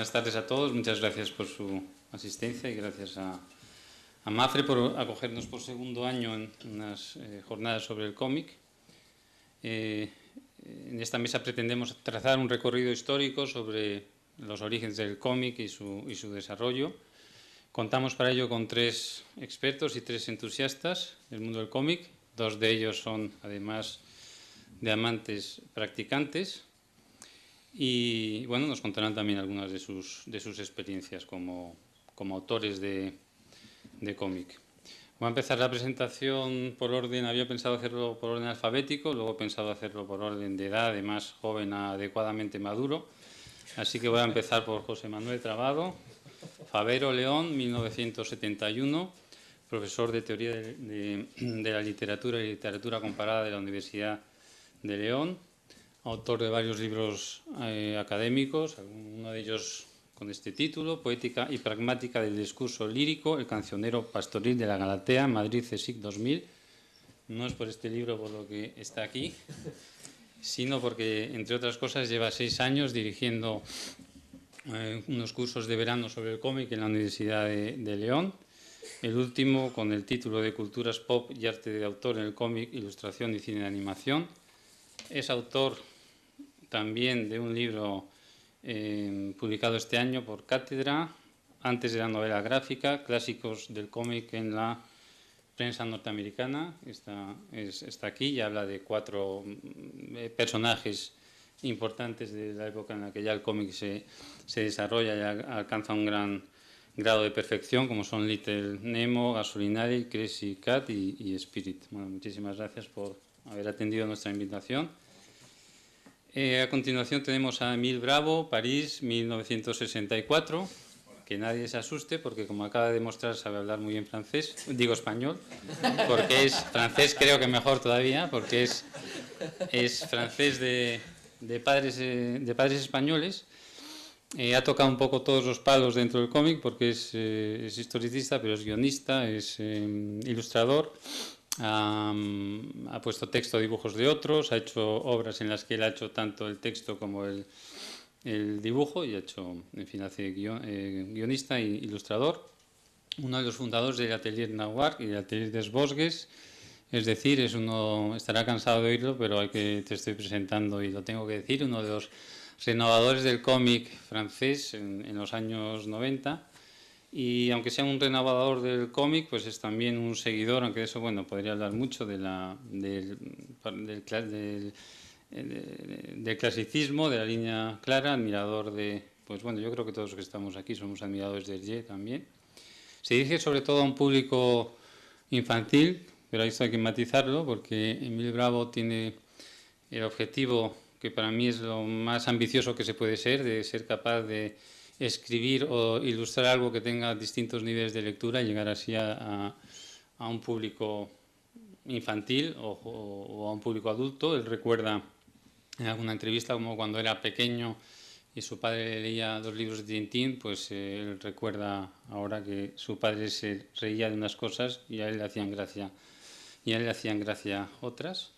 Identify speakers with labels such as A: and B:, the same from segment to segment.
A: Buenas tardes a todos, muchas gracias por su asistencia y gracias a MAFRE por acogernos por segundo año en unas jornadas sobre el cómic. En esta mesa pretendemos trazar un recorrido histórico sobre los orígenes del cómic y su desarrollo. Contamos para ello con 3 expertos y 3 entusiastas del mundo del cómic. 2 de ellos son, además de amantes, practicantes. Y bueno, nos contarán también algunas de sus experiencias como autores de cómic. Voy a empezar la presentación por orden, había pensado hacerlo por orden alfabético, luego he pensado hacerlo por orden de edad, de más joven a adecuadamente maduro. Así que voy a empezar por José Manuel Trabado, Favero León, 1971, profesor de Teoría de la Literatura y Literatura Comparada de la Universidad de León, autor de varios libros académicos, uno de ellos con este título, Poética y Pragmática del Discurso Lírico, el cancionero pastoril de la Galatea, Madrid CSIC 2000. No es por este libro por lo que está aquí, sino porque, entre otras cosas, lleva 6 años dirigiendo unos cursos de verano sobre el cómic en la Universidad de León, el último con el título de Culturas Pop y Arte de Autor en el cómic, ilustración y cine de animación. Es autor también de un libro publicado este año por Cátedra, antes de la novela gráfica, clásicos del cómic en la prensa norteamericana. Está aquí y habla de 4 personajes importantes de la época en la que ya el cómic se desarrolla y alcanza un gran grado de perfección, como son Little Nemo, Gasolinari, Crazy Cat y Spirit. Bueno, muchísimas gracias por haber atendido nuestra invitación. A continuación tenemos a Émile Bravo, París, 1964. Que nadie se asuste porque, como acaba de demostrar, sabe hablar muy bien francés, digo español, porque es francés, creo que mejor todavía, porque es francés de padres españoles. Ha tocado un poco todos los palos dentro del cómic porque es historicista, pero es guionista, es ilustrador. Ha puesto texto a dibujos de otros, ha hecho obras en las que él ha hecho tanto el texto como el dibujo y ha hecho, en fin, hace guionista e ilustrador. Uno de los fundadores del Atelier Nahuar y del Atelier des Bosques, es decir, estará cansado de oírlo, pero te estoy presentando y lo tengo que decir, uno de los renovadores del cómic francés en los años 90. Y aunque sea un renovador del cómic, pues es también un seguidor, aunque de eso, bueno, podría hablar mucho del clasicismo, de la línea clara, admirador pues bueno, yo creo que todos los que estamos aquí somos admiradores del Ye también. Se dirige sobre todo a un público infantil, pero esto hay que matizarlo, porque Émile Bravo tiene el objetivo, que para mí es lo más ambicioso que se puede ser, de ser capaz de escribir o ilustrar algo que tenga distintos niveles de lectura y llegar así a un público infantil o a un público adulto. Él recuerda en alguna entrevista como cuando era pequeño y su padre leía los libros de Tintín, pues él recuerda ahora que su padre se reía de unas cosas y a él le hacían gracia otras.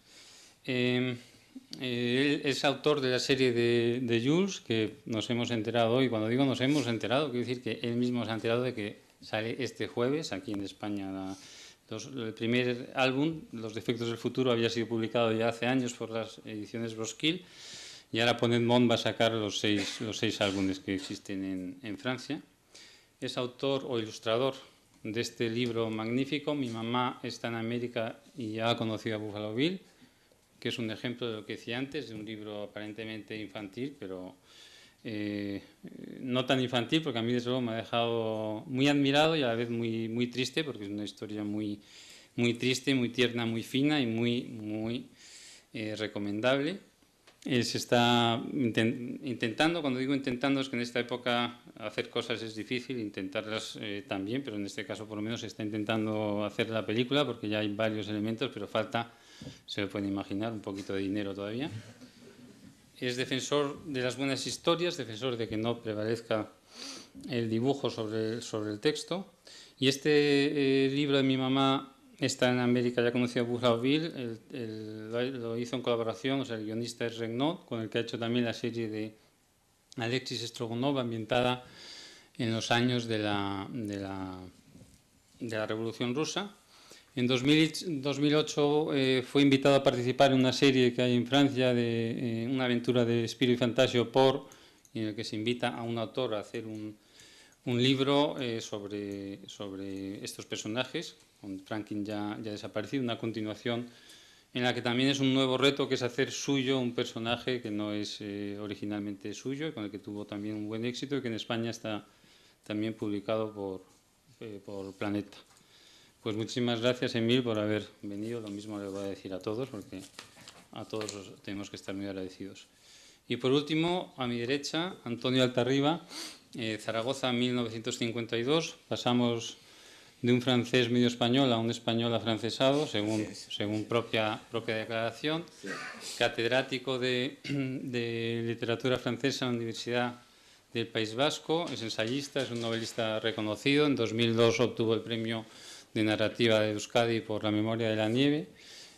A: Él es autor de la serie de Jules, que nos hemos enterado hoy. Cuando digo nos hemos enterado, quiero decir que él mismo se ha enterado de que sale este jueves aquí en España. El primer álbum, Los defectos del futuro, había sido publicado ya hace años por las ediciones Roskilde, y ahora Ponent Mont va a sacar los 6 álbumes que existen en Francia. Es autor o ilustrador de este libro magnífico, Mi mamá está en América y ya ha conocido a Buffalo Bill, que es un ejemplo de lo que decía antes, de un libro aparentemente infantil, pero no tan infantil, porque a mí desde luego me ha dejado muy admirado y a la vez muy, muy triste, porque es una historia muy, muy triste, muy tierna, muy fina y muy, muy recomendable. Se está intentando, cuando digo intentando, es que en esta época hacer cosas es difícil, intentarlas también, pero en este caso por lo menos se está intentando hacer la película, porque ya hay varios elementos, pero falta, se lo pueden imaginar, un poquito de dinero todavía. Es defensor de las buenas historias, defensor de que no prevalezca el dibujo sobre el texto. Y este libro de Mi mamá está en América, ya conocido a Buffalo Bill, lo hizo en colaboración, o sea, el guionista es Regnault, con el que ha hecho también la serie Alexis Stroganov, ambientada en los años de la Revolución Rusa. En 2008 fue invitado a participar en una serie que hay en Francia, de una aventura de Spirito y Fantasio por, en el que se invita a un autor a hacer un libro sobre estos personajes, con Franklin ya desaparecido, una continuación en la que también es un nuevo reto, que es hacer suyo un personaje que no es originalmente suyo, y con el que tuvo también un buen éxito, y que en España está también publicado por Planeta. Pues muchísimas gracias, Emil, por haber venido. Lo mismo le voy a decir a todos, porque a todos tenemos que estar muy agradecidos. Y por último, a mi derecha, Antonio Altarriba, Zaragoza, 1952. Pasamos de un francés medio español a un español afrancesado, según propia declaración. Sí. Catedrático de literatura francesa en la Universidad del País Vasco. Es ensayista, es un novelista reconocido. En 2002 obtuvo el premio de narrativa de Euskadi por La memoria de la nieve.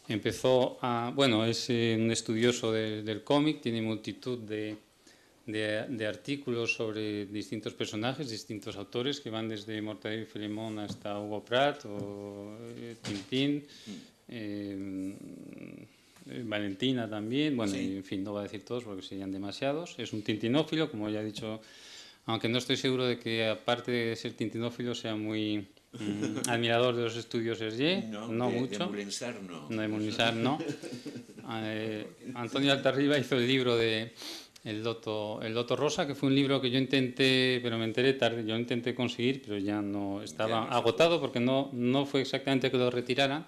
A: Es un estudioso del cómic, tiene multitud de artículos sobre distintos personajes, distintos autores, que van desde Mortadelo y Filemón hasta Hugo Pratt o Tintín, Valentina también, bueno, sí. Y, en fin, no voy a decir todos porque serían demasiados. Es un tintinófilo, como ya he dicho, aunque no estoy seguro de que, aparte de ser tintinófilo, sea muy admirador de los estudios Hergé, no mucho.
B: De Moulinsart, no.
A: No, de Moulinsart, no. Antonio Altarriba hizo el libro de El Loto Rosa, que fue un libro que yo intenté, pero me enteré tarde, yo intenté conseguir, pero ya no estaba agotado, porque no fue exactamente que lo retiraran,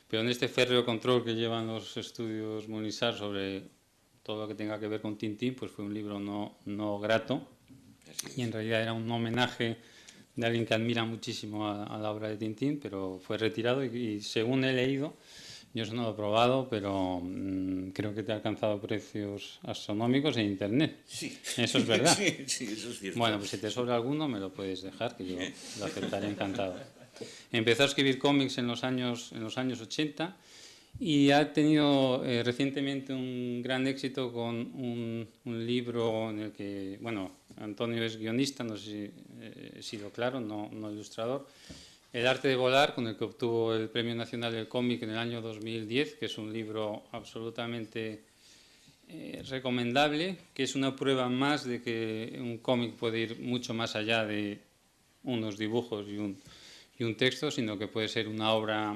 A: pero en este férreo control que llevan los estudios Moulinsart sobre todo lo que tenga que ver con Tintín, pues fue un libro no grato, y en realidad era un homenaje de alguien que admira muchísimo a la obra de Tintín, pero fue retirado y según he leído, yo eso no lo he probado, pero creo que te ha alcanzado precios astronómicos en Internet.
B: Sí.
A: Eso es verdad.
B: Sí, eso es cierto.
A: Bueno, pues si te sobra alguno me lo puedes dejar, que yo lo aceptaré encantado. Empezó a escribir cómics en los años 80 y ha tenido recientemente un gran éxito con un libro en el que, bueno, Antonio es guionista, no sé si he sido claro, no ilustrador. El arte de volar, con el que obtuvo el Premio Nacional del Cómic en el año 2010, que es un libro absolutamente recomendable, que es una prueba más de que un cómic puede ir mucho más allá de unos dibujos y un texto, sino que puede ser una obra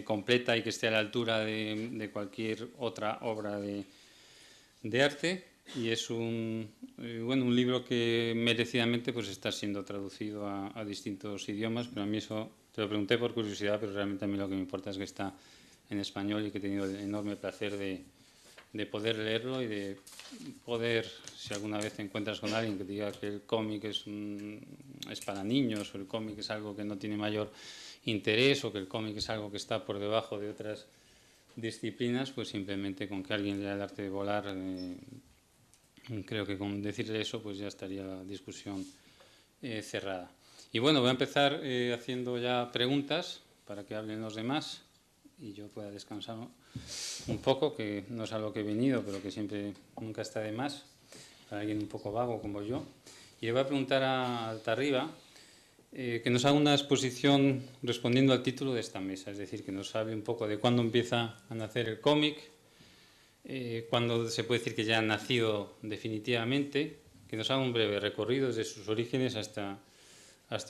A: completa y que esté a la altura de cualquier otra obra de arte. Y es un libro que merecidamente pues está siendo traducido a distintos idiomas, pero a mí eso te lo pregunté por curiosidad, pero realmente a mí lo que me importa es que está en español y que he tenido el enorme placer de poder leerlo y de poder, si alguna vez te encuentras con alguien que te diga que el cómic es para niños, o el cómic es algo que no tiene mayor interés, o que el cómic es algo que está por debajo de otras disciplinas, pues simplemente con que alguien lea el arte de volar, creo que con decirle eso pues ya estaría la discusión cerrada. Y bueno, voy a empezar haciendo ya preguntas para que hablen los demás y yo pueda descansar un poco, que no es a lo que he venido, pero que nunca está de más para alguien un poco vago como yo. Y le voy a preguntar a Altarriba que nos haga una exposición respondiendo al título de esta mesa, es decir, que nos hable un poco de cuándo empieza a nacer el cómic, cuándo se puede decir que ya ha nacido definitivamente, que nos haga un breve recorrido desde sus orígenes hasta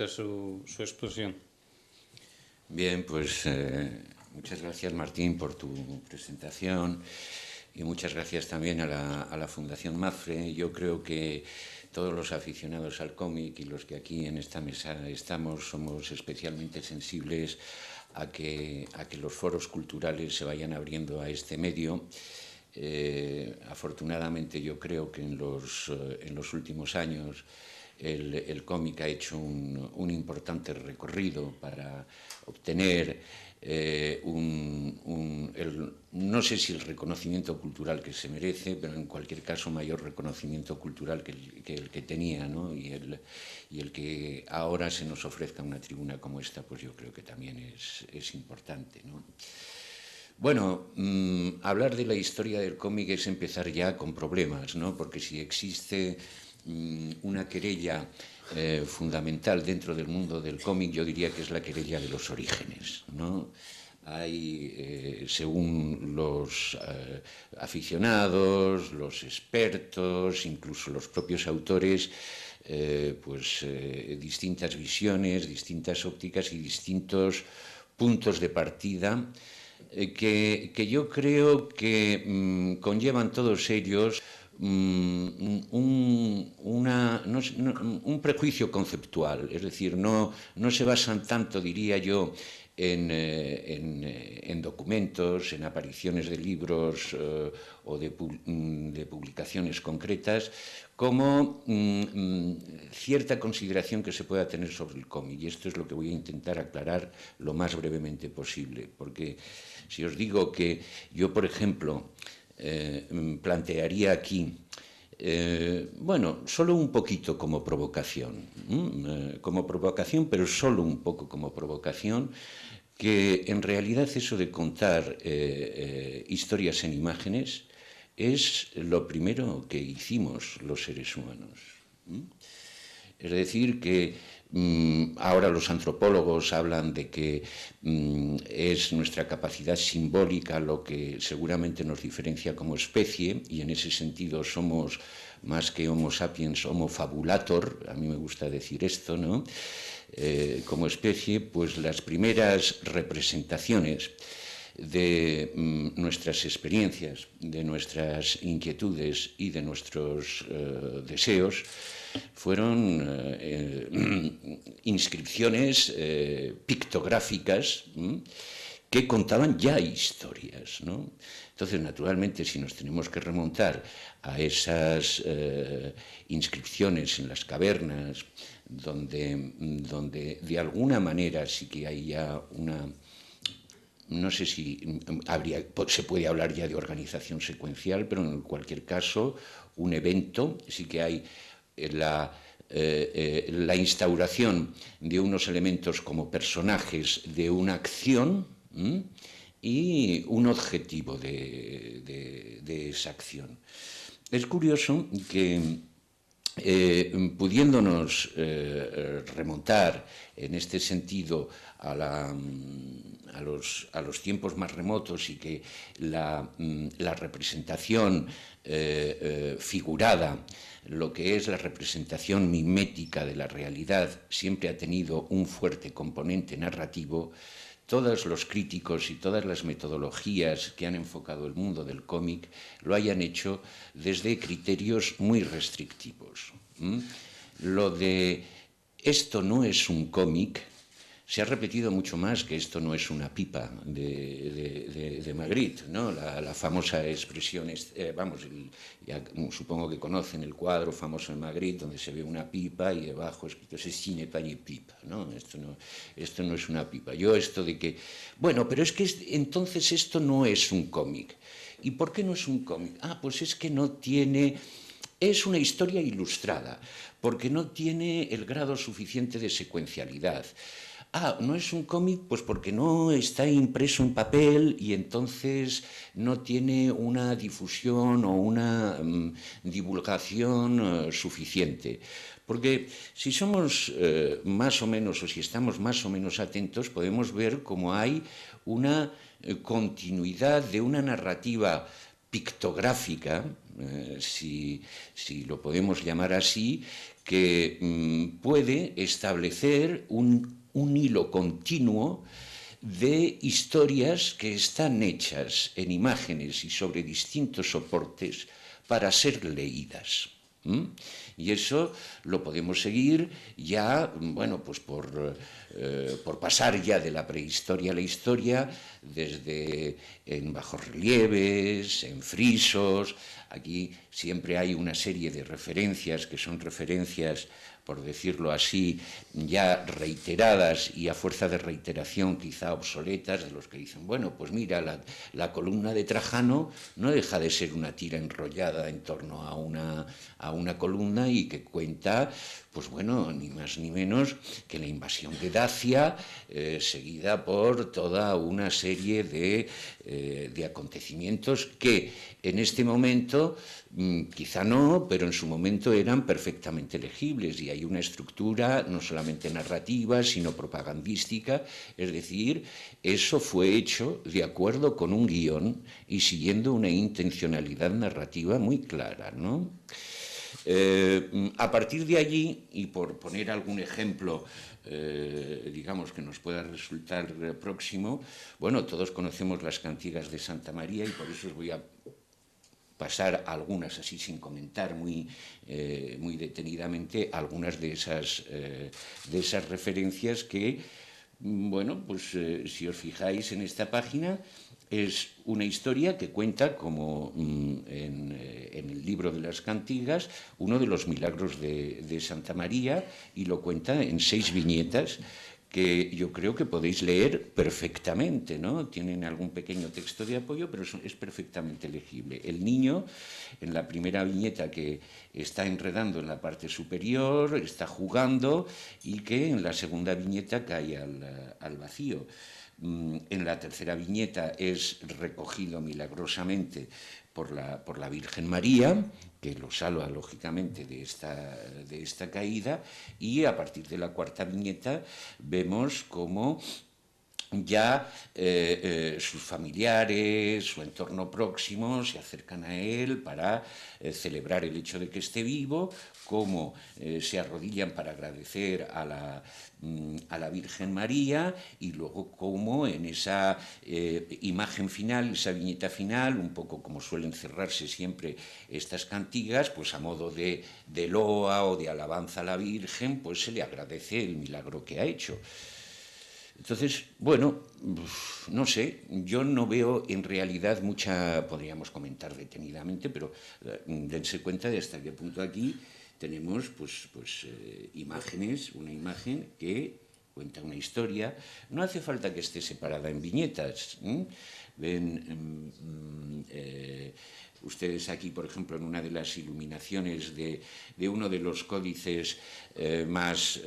A: su explosión.
B: Bien, pues muchas gracias, Martín, por tu presentación y muchas gracias también a la Fundación MAFRE. Yo creo que todos los aficionados al cómic y los que aquí en esta mesa estamos somos especialmente sensibles a que los foros culturales se vayan abriendo a este medio. Afortunadamente yo creo que en los últimos años el cómic ha hecho un importante recorrido para obtener no sé si el reconocimiento cultural que se merece, pero en cualquier caso mayor reconocimiento cultural que el que tenía, ¿no? Y el que ahora se nos ofrezca una tribuna como esta, pues yo creo que también es importante, ¿no? Bueno, hablar de la historia del cómic es empezar ya con problemas, ¿no? Porque si existe una querella fundamental dentro del mundo del cómic, yo diría que es la querella de los orígenes, ¿no? Hay, según los aficionados, los expertos, incluso los propios autores, distintas visiones, distintas ópticas y distintos puntos de partida que yo creo que conllevan todos ellos un prejuicio conceptual, es decir, no se basan tanto, diría yo, en documentos, en apariciones de libros o de publicaciones concretas, como cierta consideración que se pueda tener sobre el cómic. Y esto es lo que voy a intentar aclarar lo más brevemente posible, porque si os digo que yo, por ejemplo, plantearía aquí, solo un poquito como provocación, pero solo un poco como provocación, que en realidad eso de contar historias en imágenes es lo primero que hicimos los seres humanos. Es decir, que ahora los antropólogos hablan de que es nuestra capacidad simbólica lo que seguramente nos diferencia como especie, y en ese sentido somos más que Homo sapiens, Homo fabulator, a mí me gusta decir esto, ¿no? Como especie, pues las primeras representaciones de nuestras experiencias, de nuestras inquietudes y de nuestros deseos fueron inscripciones pictográficas que contaban ya historias, ¿no? Entonces, naturalmente, si nos tenemos que remontar a esas inscripciones en las cavernas, donde de alguna manera sí que hay ya una... No sé si se puede hablar ya de organización secuencial, pero en cualquier caso, un evento, sí que hay la instauración de unos elementos como personajes de una acción y un objetivo de esa acción. Es curioso que pudiéndonos remontar en este sentido a los tiempos más remotos, y que la representación figurada, lo que es la representación mimética de la realidad, siempre ha tenido un fuerte componente narrativo. Todos los críticos y todas las metodologías que han enfocado el mundo del cómic lo hayan hecho desde criterios muy restrictivos. Lo de esto no es un cómic se ha repetido mucho más que esto no es una pipa de Magritte, ¿no? La famosa expresión, supongo que conocen el cuadro famoso de Magritte donde se ve una pipa y debajo escrito "Ceci n'est pas une pipe", ¿no? Esto no es una pipa. Yo esto de que, bueno, pero es que entonces esto no es un cómic. ¿Y por qué no es un cómic? Pues es que no tiene... Es una historia ilustrada, porque no tiene el grado suficiente de secuencialidad. No es un cómic, pues porque no está impreso en papel y entonces no tiene una difusión o una divulgación suficiente. Porque si somos más o menos, o si estamos más o menos atentos, podemos ver cómo hay una continuidad de una narrativa pictográfica, si lo podemos llamar así, que puede establecer un hilo continuo de historias que están hechas en imágenes y sobre distintos soportes para ser leídas. Y eso lo podemos seguir ya, bueno, pues por pasar ya de la prehistoria a la historia, desde en bajorrelieves, en frisos. Aquí siempre hay una serie de referencias que son referencias, por decirlo así, ya reiteradas y a fuerza de reiteración quizá obsoletas, de los que dicen, bueno, pues mira, la columna de Trajano no deja de ser una tira enrollada en torno a una columna y que cuenta pues bueno, ni más ni menos que la invasión de Dacia, seguida por toda una serie de acontecimientos que en este momento, quizá no, pero en su momento eran perfectamente legibles, y hay una estructura no solamente narrativa, sino propagandística, es decir, eso fue hecho de acuerdo con un guión y siguiendo una intencionalidad narrativa muy clara, ¿no? A partir de allí, y por poner algún ejemplo, digamos, que nos pueda resultar próximo, bueno, todos conocemos las cantigas de Santa María, y por eso os voy a pasar algunas así sin comentar muy detenidamente algunas de esas referencias que, bueno, pues si os fijáis en esta página, es una historia que cuenta, como en el libro de las cantigas, uno de los milagros de Santa María, y lo cuenta en 6 viñetas que yo creo que podéis leer perfectamente, ¿no? Tienen algún pequeño texto de apoyo, pero es perfectamente legible. El niño, en la primera viñeta, que está enredando en la parte superior, está jugando, y que en la segunda viñeta cae al vacío. En la tercera viñeta es recogido milagrosamente por la Virgen María, que lo salva lógicamente de esta caída, y a partir de la cuarta viñeta vemos cómo ya sus familiares, su entorno próximo se acercan a él para celebrar el hecho de que esté vivo, cómo se arrodillan para agradecer a la Virgen María, y luego cómo en esa imagen final, esa viñeta final, un poco como suelen cerrarse siempre estas cantigas, pues a modo de loa o de alabanza a la Virgen, pues se le agradece el milagro que ha hecho. Entonces, bueno, no sé, yo no veo en realidad mucha, podríamos comentar detenidamente, pero dense cuenta de hasta qué punto aquí tenemos imágenes, una imagen que cuenta una historia. No hace falta que esté separada en viñetas. Ven ustedes aquí, por ejemplo, en una de las iluminaciones de uno de los códices más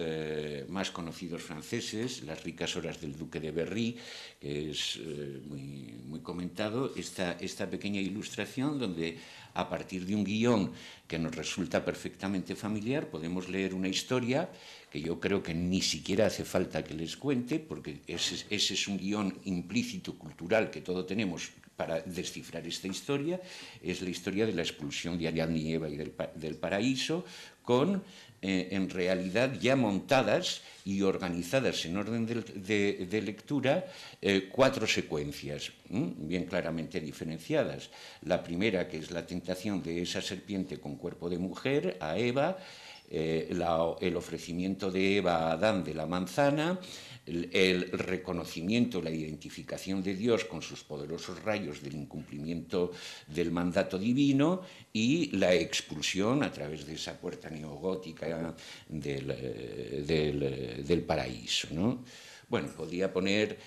B: conocidos franceses, Las ricas horas del duque de Berry, que es muy comentado, esta pequeña ilustración donde, a partir de un guión que nos resulta perfectamente familiar, podemos leer una historia que yo creo que ni siquiera hace falta que les cuente, porque ese es un guión implícito, cultural, que todos tenemos para descifrar esta historia. Es la historia de la expulsión de Adán y Eva y del paraíso, con, en realidad, ya montadas y organizadas en orden de lectura, 4 secuencias, bien claramente diferenciadas. La primera, que es la tentación de esa serpiente con cuerpo de mujer a Eva, el ofrecimiento de Eva a Adán de la manzana, el reconocimiento, la identificación de Dios con sus poderosos rayos del incumplimiento del mandato divino, y la expulsión a través de esa puerta neogótica del paraíso, ¿no? Bueno, podría poner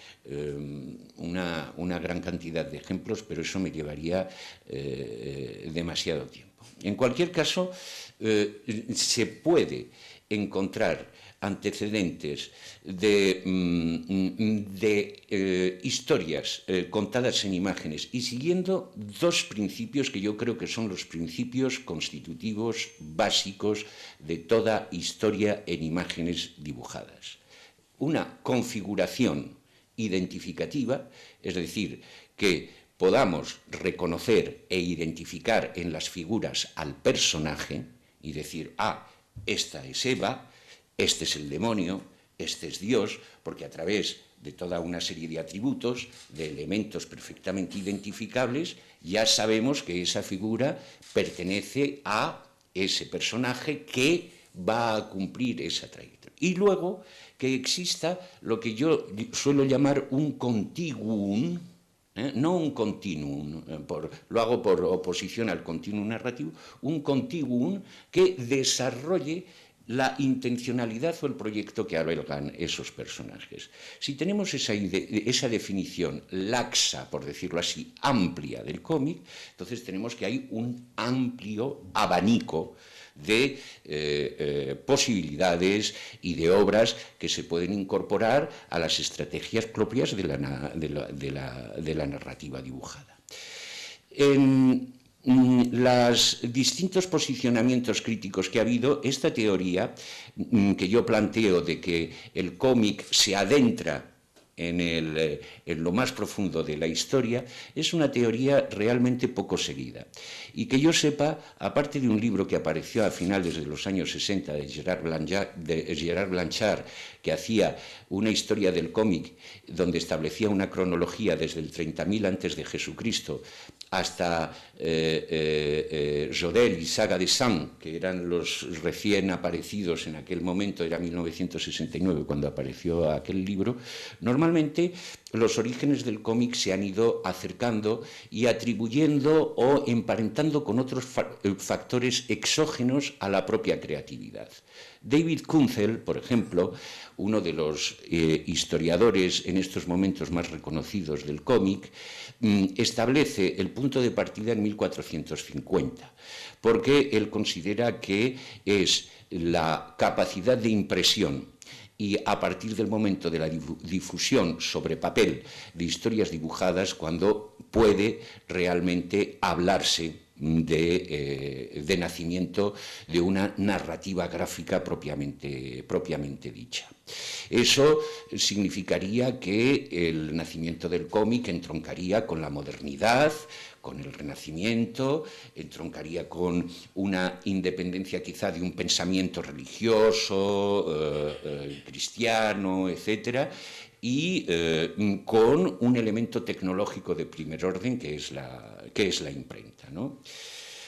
B: una gran cantidad de ejemplos, pero eso me llevaría demasiado tiempo. En cualquier caso, se puede encontrar antecedentes de historias contadas en imágenes y siguiendo 2 principios que yo creo que son los principios constitutivos básicos de toda historia en imágenes dibujadas. Una configuración identificativa, es decir, que podamos reconocer e identificar en las figuras al personaje y decir, esta es Eva, este es el demonio, este es Dios, porque a través de toda una serie de atributos, de elementos perfectamente identificables, ya sabemos que esa figura pertenece a ese personaje que va a cumplir esa trayectoria. Y luego que exista lo que yo suelo llamar un continuum, no un continuum, lo hago por oposición al continuum narrativo, un continuum que desarrolle la intencionalidad o el proyecto que albergan esos personajes. Si tenemos esa definición laxa, por decirlo así, amplia del cómic, entonces tenemos que hay un amplio abanico de posibilidades y de obras que se pueden incorporar a las estrategias propias de la narrativa dibujada. En los distintos posicionamientos críticos que ha habido, esta teoría que yo planteo de que el cómic se adentra en lo más profundo de la historia, es una teoría realmente poco seguida. Y que yo sepa, aparte de un libro que apareció a finales de los años 60 de Gerard Blanchard, que hacía una historia del cómic donde establecía una cronología desde el 30.000 antes de Jesucristo hasta Jodel y Saga de Sang, que eran los recién aparecidos en aquel momento, era 1969 cuando apareció aquel libro. Normalmente los orígenes del cómic se han ido acercando y atribuyendo o emparentando con otros factores exógenos a la propia creatividad. David Kunzel, por ejemplo, uno de los historiadores en estos momentos más reconocidos del cómic, establece el punto de partida en 1450, porque él considera que es la capacidad de impresión y a partir del momento de la difusión sobre papel de historias dibujadas cuando puede realmente hablarse de nacimiento de una narrativa gráfica propiamente dicha. Eso significaría que el nacimiento del cómic entroncaría con la modernidad, con el Renacimiento, entroncaría con una independencia quizá de un pensamiento religioso, cristiano, etcétera, y con un elemento tecnológico de primer orden que es la imprenta, ¿no?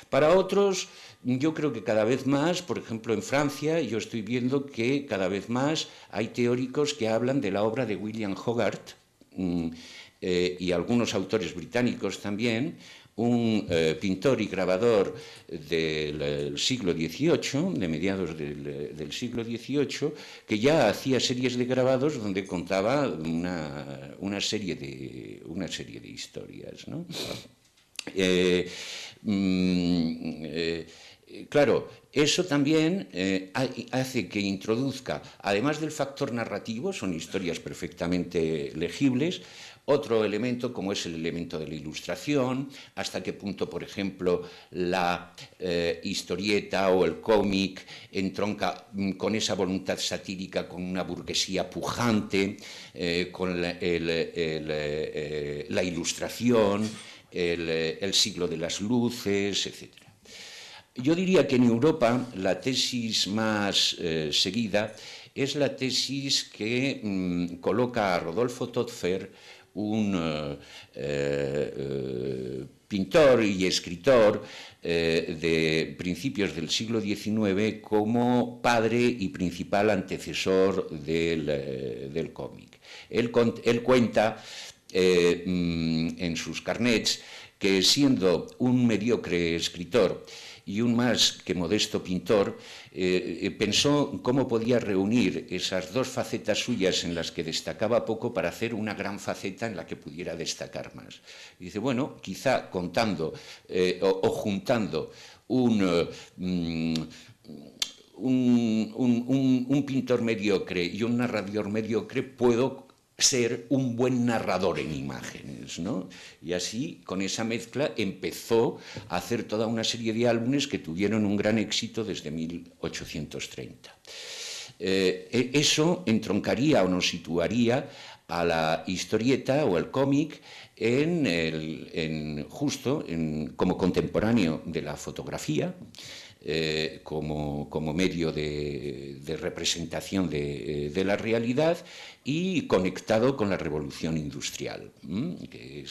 B: Para otros, yo creo que cada vez más, por ejemplo en Francia, yo estoy viendo que cada vez más hay teóricos que hablan de la obra de William Hogarth, y algunos autores británicos también, un pintor y grabador del siglo XVIII, de mediados del siglo XVIII, que ya hacía series de grabados donde contaba una serie de historias, ¿no? Claro, eso también hace que introduzca, además del factor narrativo, son historias perfectamente legibles, otro elemento como es el elemento de la ilustración, hasta qué punto, por ejemplo, la historieta o el cómic entronca con esa voluntad satírica, con una burguesía pujante, con la ilustración, el siglo de las luces, etc. Yo diría que en Europa la tesis más seguida es la tesis que coloca a Rodolfo Töpffer, un pintor y escritor de principios del siglo XIX, como padre y principal antecesor del cómic. Él cuenta en sus carnets que siendo un mediocre escritor y un más que modesto pintor, pensó cómo podía reunir esas dos facetas suyas en las que destacaba poco para hacer una gran faceta en la que pudiera destacar más. Y dice, bueno, quizá contando o juntando un pintor mediocre y un narrador mediocre, puedo ser un buen narrador en imágenes, ¿no? Y así, con esa mezcla, empezó a hacer toda una serie de álbumes que tuvieron un gran éxito desde 1830. Eso entroncaría o nos situaría a la historieta o al cómic como contemporáneo de la fotografía, como medio de representación de la realidad y conectado con la revolución industrial, que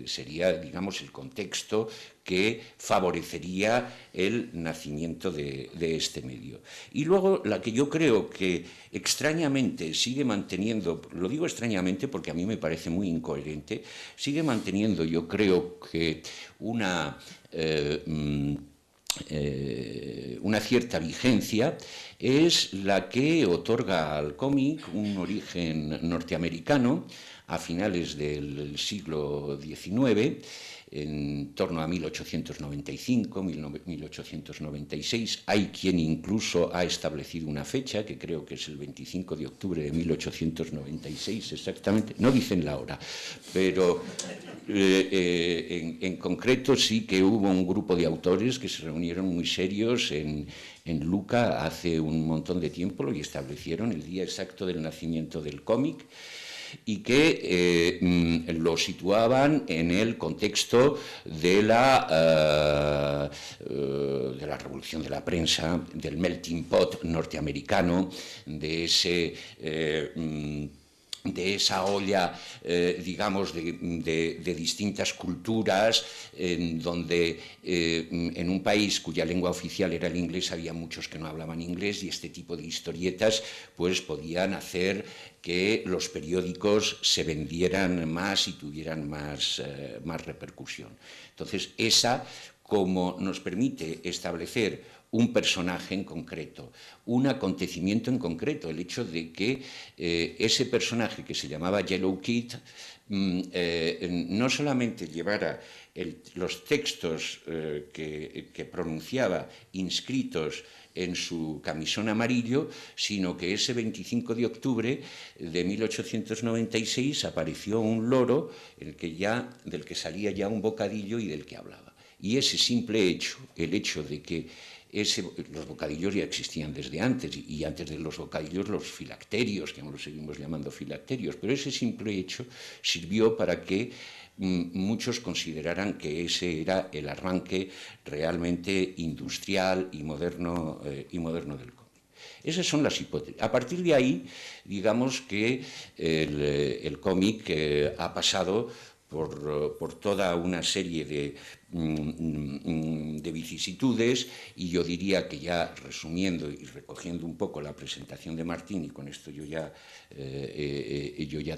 B: sería, digamos, el contexto que favorecería el nacimiento de este medio. Y luego la que yo creo que extrañamente sigue manteniendo, lo digo extrañamente porque a mí me parece muy incoherente, sigue manteniendo, yo creo que una cierta vigencia, es la que otorga al cómic un origen norteamericano a finales del siglo XIX, en torno a 1895, 1896. Hay quien incluso ha establecido una fecha, que creo que es el 25 de octubre de 1896 exactamente, no dicen la hora, pero en concreto sí que hubo un grupo de autores que se reunieron muy serios en Lucca hace un montón de tiempo y establecieron el día exacto del nacimiento del cómic, y que lo situaban en el contexto de la revolución de la prensa, del melting pot norteamericano, de esa olla, digamos, de distintas culturas, donde en un país cuya lengua oficial era el inglés había muchos que no hablaban inglés, y este tipo de historietas pues podían hacer que los periódicos se vendieran más y tuvieran más repercusión. Entonces, esa, como nos permite establecer un personaje en concreto, un acontecimiento en concreto, el hecho de que ese personaje que se llamaba Yellow Kid no solamente llevara los textos que pronunciaba inscritos en su camisón amarillo, sino que ese 25 de octubre de 1896 apareció un loro del que salía ya un bocadillo y del que hablaba. Y ese simple hecho, el hecho de que los bocadillos ya existían desde antes, y antes de los bocadillos los filacterios, que aún los seguimos llamando filacterios, pero ese simple hecho sirvió para que muchos consideraran que ese era el arranque realmente industrial y moderno del cómic. Esas son las hipótesis. A partir de ahí, digamos que el cómic ha pasado por toda una serie de vicisitudes, y yo diría que, ya resumiendo y recogiendo un poco la presentación de Martín, y con esto yo ya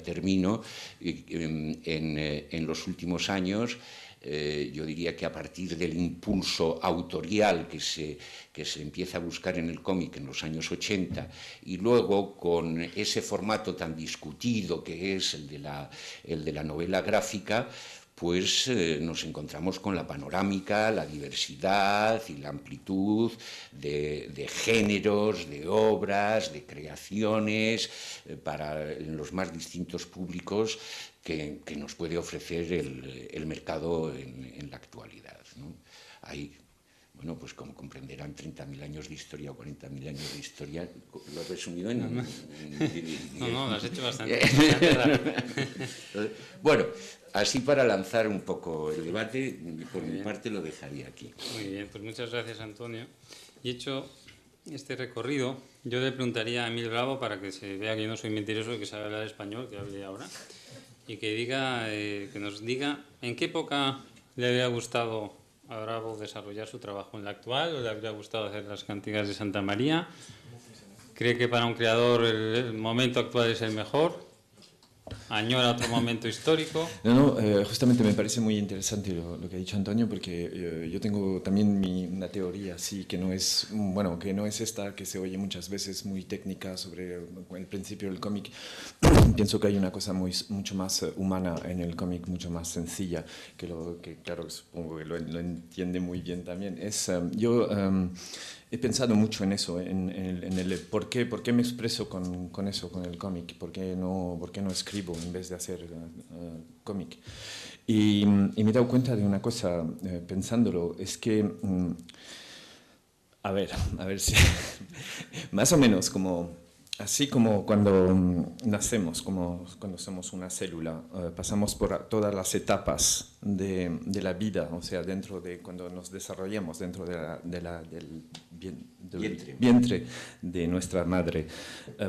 B: termino, en los últimos años, yo diría que a partir del impulso autorial que se empieza a buscar en el cómic en los años 80, y luego con ese formato tan discutido que es el de la novela gráfica, pues nos encontramos con la panorámica, la diversidad y la amplitud de géneros, de obras, de creaciones para los más distintos públicos que nos puede ofrecer el mercado en la actualidad, ¿no? Hay, bueno, pues como comprenderán, 30.000 años de historia o 40.000 años de historia. Lo he resumido en...
A: No, lo has hecho bastante.
B: Bueno, así para lanzar un poco el debate, por mi parte lo dejaría aquí.
A: Muy bien, pues muchas gracias, Antonio. Y hecho este recorrido, yo le preguntaría a Emil Bravo, para que se vea que yo no soy mentiroso, que sabe hablar español, que hable ahora, y que nos diga en qué época le habría gustado a Bravo desarrollar su trabajo, en la actual, o le habría gustado hacer las Cantigas de Santa María. ¿Cree que para un creador el momento actual es el mejor? ¿Añora otro momento histórico?
C: No, justamente me parece muy interesante lo que ha dicho Antonio, porque yo tengo también una teoría así, que no es, bueno, que no es esta que se oye muchas veces muy técnica sobre el principio del cómic. Pienso que hay una cosa mucho más humana en el cómic, mucho más sencilla, que claro, supongo que lo entiende muy bien también. He pensado mucho en eso, en el por qué me expreso con eso, con el cómic, por qué no escribo en vez de hacer cómic. Y me he dado cuenta de una cosa, pensándolo, es que, a ver si, más o menos así como cuando nacemos, como cuando somos una célula, pasamos por todas las etapas de la vida, o sea, dentro de cuando nos desarrollamos dentro del vientre de nuestra madre,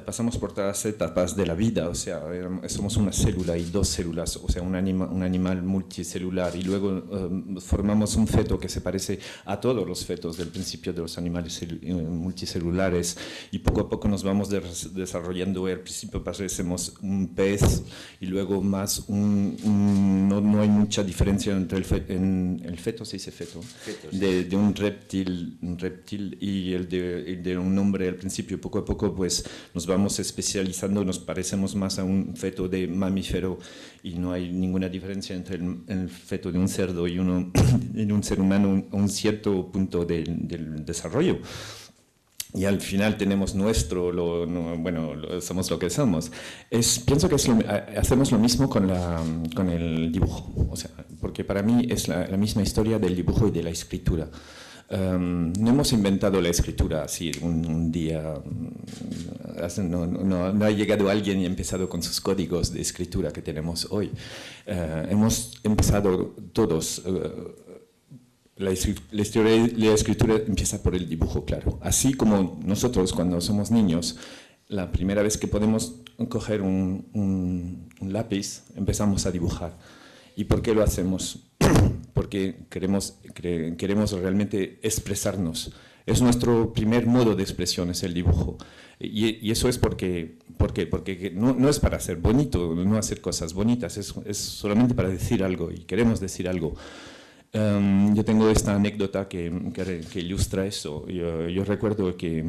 C: pasamos por todas las etapas de la vida, o sea, somos una célula y dos células, o sea, un animal multicelular, y luego formamos un feto que se parece a todos los fetos del principio de los animales multicelulares, y poco a poco nos vamos desarrollando. Al principio parecemos un pez, y luego más no hay mucha diferencia diferencia entre el feto, se dice feto, de un reptil y el de un hombre al principio. Poco a poco pues nos vamos especializando, nos parecemos más a un feto de mamífero y no hay ninguna diferencia entre el feto de un cerdo y uno de un ser humano a un cierto punto del desarrollo. Y al final tenemos somos lo que somos. Pienso que hacemos lo mismo con el dibujo, o sea, porque para mí es la misma historia del dibujo y de la escritura. No hemos inventado la escritura así un día, no ha llegado alguien y ha empezado con sus códigos de escritura que tenemos hoy. Hemos empezado todos. La escritura empieza por el dibujo, claro. Así como nosotros cuando somos niños, la primera vez que podemos coger un lápiz, empezamos a dibujar. ¿Y por qué lo hacemos? Porque queremos realmente expresarnos. Es nuestro primer modo de expresión, es el dibujo. Y eso es porque no es para ser bonito, no hacer cosas bonitas, es solamente para decir algo y queremos decir algo. Yo tengo esta anécdota que ilustra eso. Yo recuerdo que,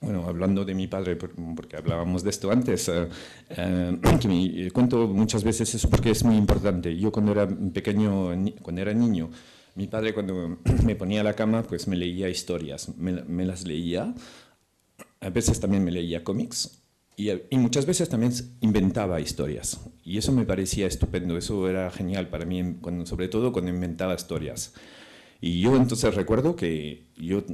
C: bueno, hablando de mi padre, porque hablábamos de esto antes, que me cuento muchas veces eso porque es muy importante. Yo cuando era pequeño, cuando era niño, mi padre cuando me ponía a la cama, pues me leía historias, me las leía, a veces también me leía cómics. Y muchas veces también inventaba historias. Y eso me parecía estupendo, eso era genial para mí, sobre todo cuando inventaba historias. Y yo entonces recuerdo que yo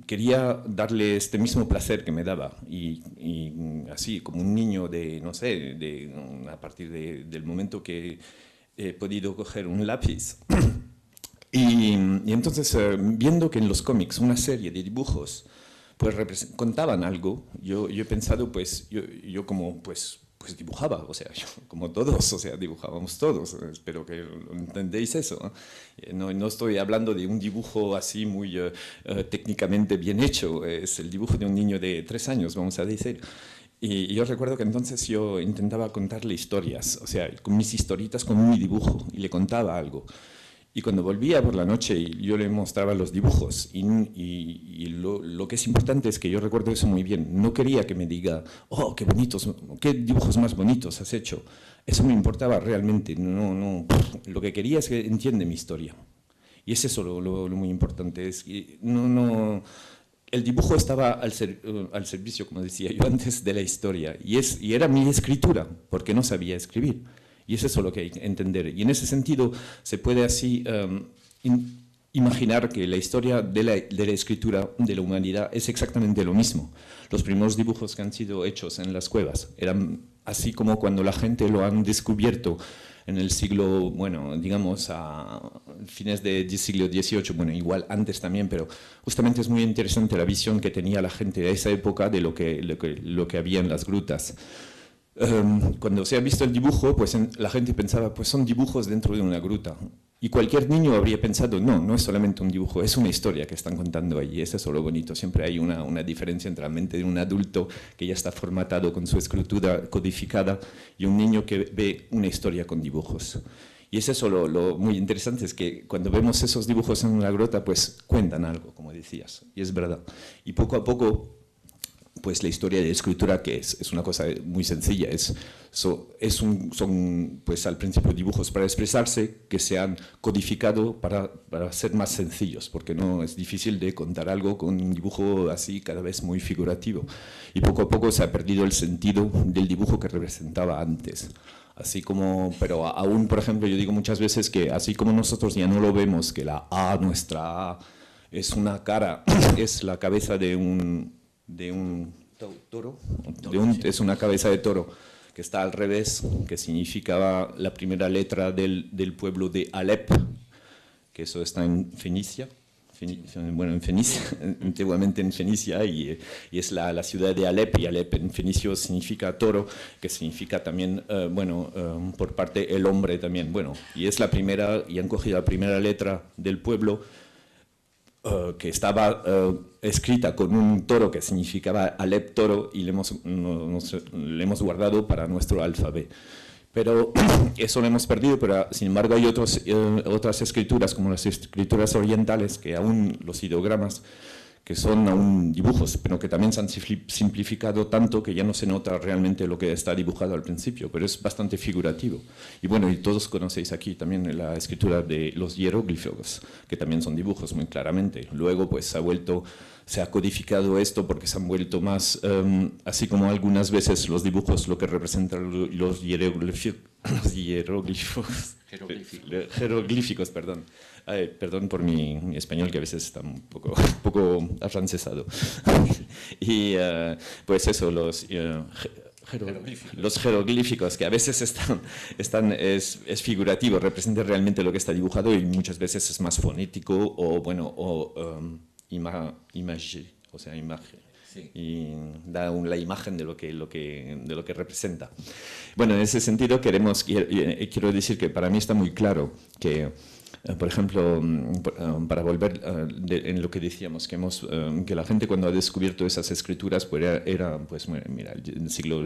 C: quería darle este mismo placer que me daba. Y así, como un niño a partir del momento que he podido coger un lápiz. Y entonces, viendo que en los cómics una serie de dibujos pues contaban algo, yo he pensado, pues yo como pues dibujaba, o sea, yo, como todos, o sea, dibujábamos todos, espero que lo entendéis eso, ¿no? No estoy hablando de un dibujo así muy técnicamente bien hecho, es el dibujo de un niño de 3 años, vamos a decir. Y yo recuerdo que entonces yo intentaba contarle historias, o sea, con mis historietas, con mi dibujo, y le contaba algo. Y cuando volvía por la noche, yo le mostraba los dibujos. Y lo que es importante es que yo recuerdo eso muy bien. No quería que me diga, oh, qué bonitos, qué dibujos más bonitos has hecho. Eso me importaba realmente. No. Lo que quería es que entienda mi historia. Y es eso lo muy importante. Es que el dibujo estaba al servicio, como decía yo antes, de la historia. Y era mi escritura, porque no sabía escribir. Y es eso lo que hay que entender. Y en ese sentido se puede así imaginar que la historia de la escritura de la humanidad es exactamente lo mismo. Los primeros dibujos que han sido hechos en las cuevas eran así como cuando la gente lo han descubierto en el siglo, bueno, digamos a fines del siglo XVIII, bueno, igual antes también, pero justamente es muy interesante la visión que tenía la gente de esa época de lo que había en las grutas. Cuando se ha visto el dibujo, pues la gente pensaba, pues son dibujos dentro de una gruta. Y cualquier niño habría pensado, no es solamente un dibujo, es una historia que están contando ahí. Eso es lo bonito. Siempre hay una diferencia entre la mente de un adulto que ya está formatado con su escritura codificada y un niño que ve una historia con dibujos. Y es eso lo muy interesante, es que cuando vemos esos dibujos en una grota, pues cuentan algo, como decías. Y es verdad. Y poco a poco, pues la historia de la escritura, que es una cosa muy sencilla, son pues al principio dibujos para expresarse que se han codificado para ser más sencillos, porque no es difícil de contar algo con un dibujo así cada vez muy figurativo. Y poco a poco se ha perdido el sentido del dibujo que representaba antes. Así como, pero aún, por ejemplo, yo digo muchas veces que así como nosotros ya no lo vemos, que nuestra A es una cara, es la cabeza de un toro, es una cabeza de toro que está al revés, que significaba la primera letra del pueblo de Alep, que eso está en Fenicia, antiguamente en Fenicia, y es la ciudad de Alep, y Alep en fenicio significa toro, que significa también, por parte el hombre también, y es la primera, y han cogido la primera letra del pueblo, que estaba escrita con un toro que significaba Alep toro, y le hemos guardado para nuestro alfabeto. Pero eso lo hemos perdido, pero sin embargo hay otras escrituras, como las escrituras orientales, que aún los ideogramas, que son aún dibujos, pero que también se han simplificado tanto que ya no se nota realmente lo que está dibujado al principio, pero es bastante figurativo. Y bueno, y todos conocéis aquí también la escritura de los hieroglifos, que también son dibujos muy claramente. Luego pues se ha codificado esto porque se han vuelto más, así como algunas veces los dibujos, lo que representan los jeroglíficos, perdón. Perdón por mi español, que a veces está un poco afrancesado. Y pues eso, los jeroglíficos, que a veces es figurativo, representa realmente lo que está dibujado, y muchas veces es más fonético o bueno, imagen. Sí. Y da la imagen de lo que representa. Bueno, en ese sentido quiero decir que para mí está muy claro que, por ejemplo, para volver en lo que decíamos, que la gente cuando ha descubierto esas escrituras pues era pues mira,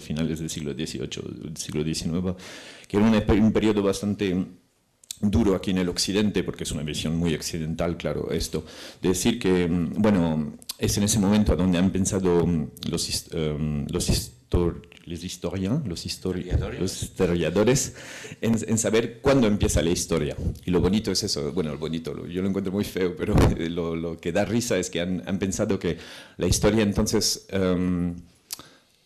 C: finales del siglo XVIII, del siglo XIX, que era un periodo bastante duro aquí en el occidente, porque es una visión muy occidental, claro, esto, de decir que, bueno, es en ese momento a donde han pensado los historiadores en saber cuándo empieza la historia. Y lo bonito es eso, bueno, yo lo encuentro muy feo, pero lo que da risa es que han pensado que la historia entonces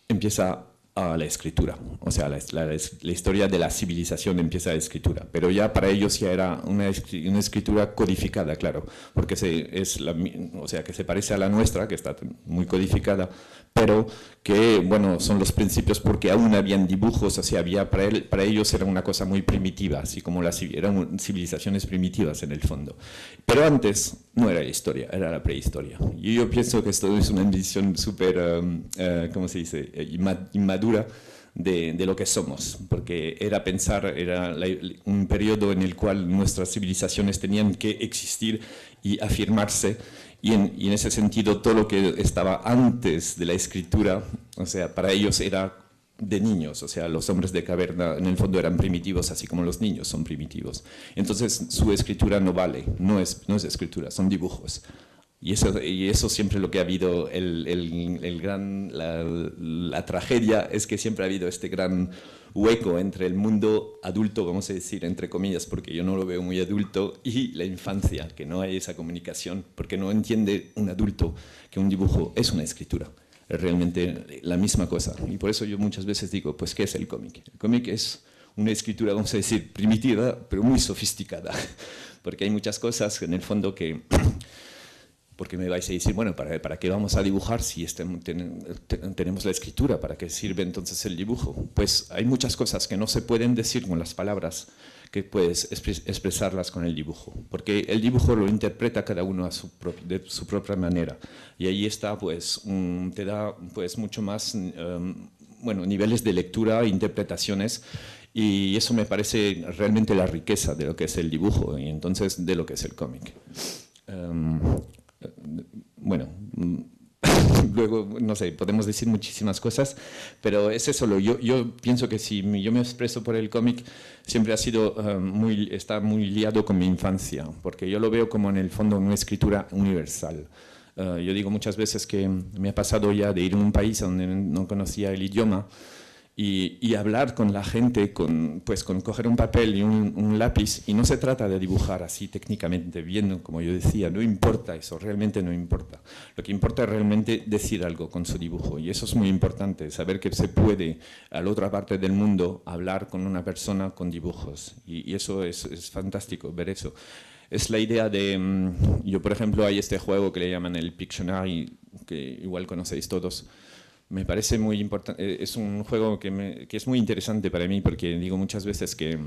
C: empieza a la escritura, o sea, la historia de la civilización empieza a la escritura, pero ya para ellos ya era una escritura codificada, claro, porque o sea, que se parece a la nuestra, que está muy codificada, pero que, bueno, son los principios porque aún habían dibujos, o sea, para ellos era una cosa muy primitiva, así como eran civilizaciones primitivas en el fondo. Pero antes no era la historia, era la prehistoria. Y yo pienso que esto es una visión súper, ¿cómo se dice?, inmadura de lo que somos, porque era un periodo en el cual nuestras civilizaciones tenían que existir y afirmarse, y en ese sentido todo lo que estaba antes de la escritura, o sea, para ellos era de niños, o sea, los hombres de caverna en el fondo eran primitivos, así como los niños son primitivos. Entonces su escritura no vale, no es escritura, son dibujos. Y eso siempre lo que ha habido, la tragedia es que siempre ha habido este gran hueco entre el mundo adulto, vamos a decir, entre comillas, porque yo no lo veo muy adulto, y la infancia, que no hay esa comunicación, porque no entiende un adulto que un dibujo es una escritura. Es realmente la misma cosa. Y por eso yo muchas veces digo, pues, ¿qué es el cómic? El cómic es una escritura, vamos a decir, primitiva, pero muy sofisticada, porque hay muchas cosas en el fondo que... Porque me vais a decir, bueno, ¿para qué vamos a dibujar si tenemos la escritura? ¿Para qué sirve entonces el dibujo? Pues hay muchas cosas que no se pueden decir con las palabras, que puedes expresarlas con el dibujo. Porque el dibujo lo interpreta cada uno de su propia manera. Y ahí está, pues, te da pues, mucho más, bueno, niveles de lectura, interpretaciones. Y eso me parece realmente la riqueza de lo que es el dibujo y entonces de lo que es el cómic. Bueno, luego, no sé, podemos decir muchísimas cosas, pero es eso. Yo pienso que si yo me expreso por el cómic, siempre está muy liado con mi infancia, porque yo lo veo como en el fondo una escritura universal. Yo digo muchas veces que me ha pasado ya de ir a un país donde no conocía el idioma y hablar con la gente, con coger un papel y un lápiz, y no se trata de dibujar así técnicamente bien, como yo decía, no importa eso, realmente no importa. Lo que importa es realmente decir algo con su dibujo, y eso es muy importante, saber que se puede a la otra parte del mundo hablar con una persona con dibujos, y eso es fantástico, ver eso. Es la idea de, yo por ejemplo hay este juego que le llaman el Pictionary, que igual conocéis todos. Me parece muy importante, es un juego que es muy interesante para mí, porque digo muchas veces que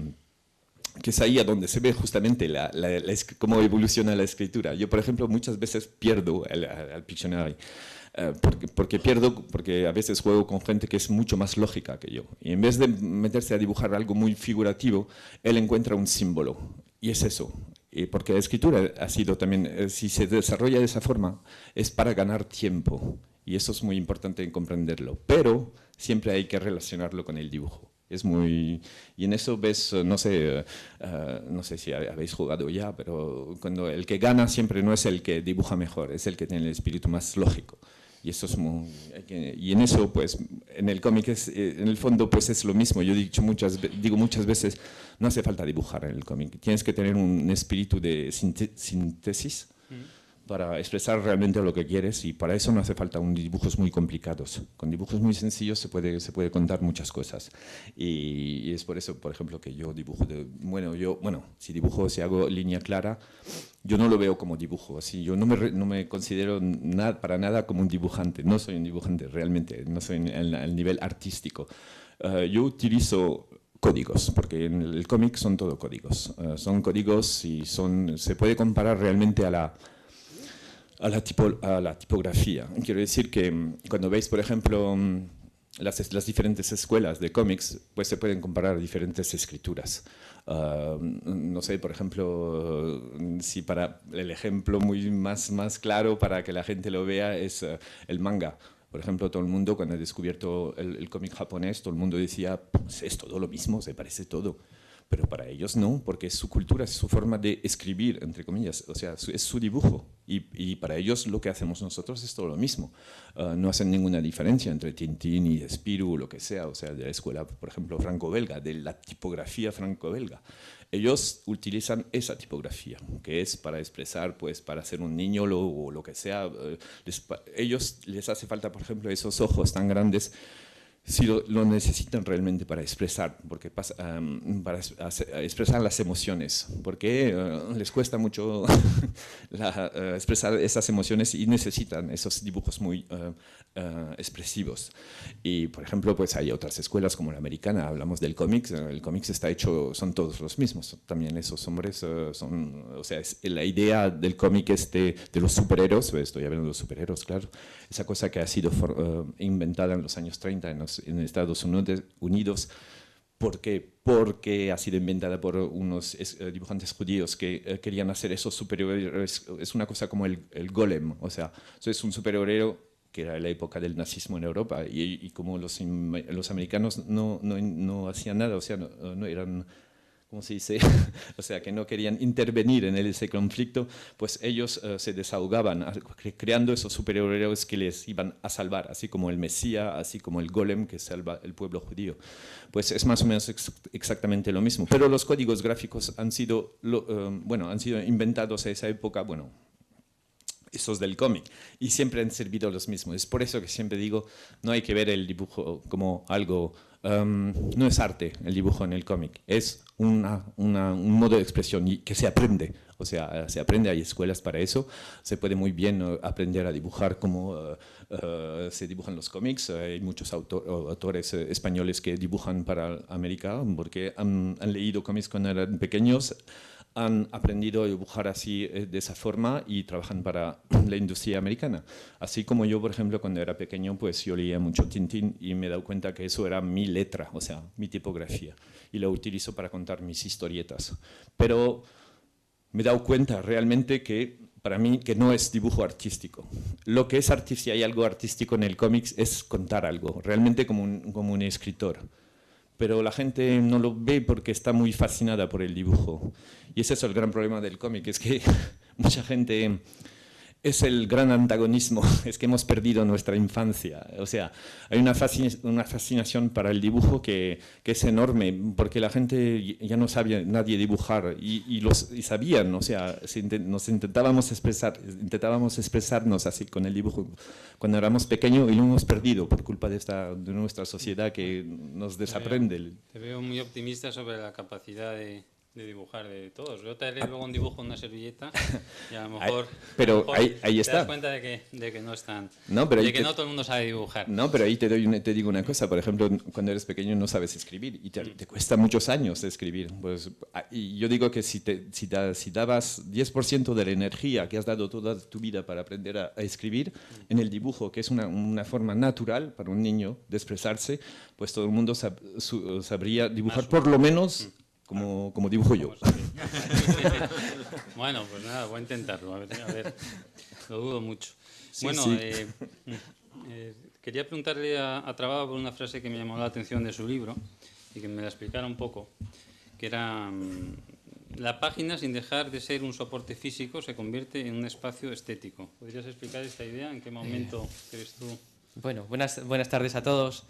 C: es ahí a donde se ve justamente cómo evoluciona la escritura. Yo, por ejemplo, muchas veces pierdo al Pictionary, porque a veces juego con gente que es mucho más lógica que yo. Y en vez de meterse a dibujar algo muy figurativo, él encuentra un símbolo, y es eso. Porque la escritura ha sido también, si se desarrolla de esa forma, es para ganar tiempo. Y eso es muy importante en comprenderlo, pero siempre hay que relacionarlo con el dibujo. Es muy... Y en eso ves, no sé si habéis jugado ya, pero cuando el que gana siempre no es el que dibuja mejor, es el que tiene el espíritu más lógico. Y eso es muy... Y en eso, pues, en el cómic, en el fondo, pues es lo mismo. Yo digo muchas veces, no hace falta dibujar en el cómic. Tienes que tener un espíritu de síntesis para expresar realmente lo que quieres, y para eso no hace falta dibujos muy complicados. Con dibujos muy sencillos se puede contar muchas cosas. Y es por eso, por ejemplo, que yo dibujo... si hago línea clara, yo no lo veo como dibujo. Así, yo no me considero para nada como un dibujante. No soy un dibujante realmente, no soy en el nivel artístico. Yo utilizo códigos, porque en el cómic son todo códigos. Son códigos y se puede comparar realmente a la tipografía. Quiero decir que cuando veis, por ejemplo, las diferentes escuelas de cómics, pues se pueden comparar diferentes escrituras. No sé, por ejemplo, si para el ejemplo más claro para que la gente lo vea es el manga. Por ejemplo, todo el mundo, cuando he descubierto el cómic japonés, todo el mundo decía, pues es todo lo mismo, se parece todo. Pero para ellos no, porque es su cultura, es su forma de escribir, entre comillas, o sea, es su dibujo. Y para ellos lo que hacemos nosotros es todo lo mismo. No hacen ninguna diferencia entre Tintín y Spirou o lo que sea, o sea, de la escuela, por ejemplo, franco-belga, de la tipografía franco-belga. Ellos utilizan esa tipografía, que es para expresar, pues, para ser un niño o lo que sea. Ellos les hace falta, por ejemplo, esos ojos tan grandes, si lo necesitan realmente para expresar, para expresar las emociones, porque les cuesta mucho expresar esas emociones y necesitan esos dibujos muy expresivos. Y, por ejemplo, pues hay otras escuelas como la americana, hablamos del cómic, el cómic está hecho, son todos los mismos, también esos hombres o sea, la idea del cómic es de los superhéroes, estoy hablando de los superhéroes, claro, esa cosa que ha sido inventada en los años 30 en Estados Unidos. ¿Por qué? Porque ha sido inventada por unos dibujantes judíos que querían hacer esos superhéroes. Es una cosa como el golem, o sea, eso es un superhéroe que era la época del nazismo en Europa, y como los americanos no hacían nada, o sea, no eran... ¿Cómo se dice? O sea, que no querían intervenir en ese conflicto, pues ellos se desahogaban creando esos superhéroes que les iban a salvar, así como el Mesías, así como el Golem que salva el pueblo judío. Pues es más o menos exactamente lo mismo. Pero los códigos gráficos han sido inventados a esa época, bueno, esos del cómic, y siempre han servido los mismos. Es por eso que siempre digo, no hay que ver el dibujo como algo... no es arte el dibujo en el cómic, es un modo de expresión que se aprende. O sea, se aprende, hay escuelas para eso, se puede muy bien aprender a dibujar como se dibujan los cómics. Hay muchos autores españoles que dibujan para América porque han leído cómics cuando eran pequeños, han aprendido a dibujar así, de esa forma, y trabajan para la industria americana. Así como yo, por ejemplo, cuando era pequeño, pues yo leía mucho Tintín y me he dado cuenta que eso era mi letra, o sea, mi tipografía, y lo utilizo para contar mis historietas. Pero me he dado cuenta realmente que para mí que no es dibujo artístico. Lo que es artístico, si hay algo artístico en el cómic, es contar algo, realmente como un escritor. Pero la gente no lo ve porque está muy fascinada por el dibujo. Y ese es el gran problema del cómic, es que mucha gente... Es el gran antagonismo, es que hemos perdido nuestra infancia. O sea, hay una fascinación para el dibujo que es enorme, porque la gente ya no sabía nadie dibujar y sabían, o sea, intentábamos expresarnos así con el dibujo cuando éramos pequeños, y lo hemos perdido por culpa de nuestra sociedad que nos desaprende.
A: Te veo muy optimista sobre la capacidad de dibujar de todos. Yo te haré luego un dibujo en una servilleta y a lo mejor,
C: ahí está.
A: Te das cuenta de que no están, no todo el mundo sabe dibujar.
C: No, pero ahí te digo una cosa. Por ejemplo, cuando eres pequeño no sabes escribir y te cuesta muchos años escribir. Pues, y yo digo que si dabas 10% de la energía que has dado toda tu vida para aprender a escribir en el dibujo, que es una forma natural para un niño de expresarse, pues todo el mundo sabría dibujar por lo menos como dibujo yo.
A: Bueno, pues nada, voy a intentarlo. A ver, lo dudo mucho.
C: Sí,
A: bueno,
C: sí.
A: Quería preguntarle a Trabada por una frase que me llamó la atención de su libro, y que me la explicara un poco, que era la página, sin dejar de ser un soporte físico, se convierte en un espacio estético. ¿Podrías explicar esta idea? ¿En qué momento crees tú?
D: Bueno, buenas tardes a todos.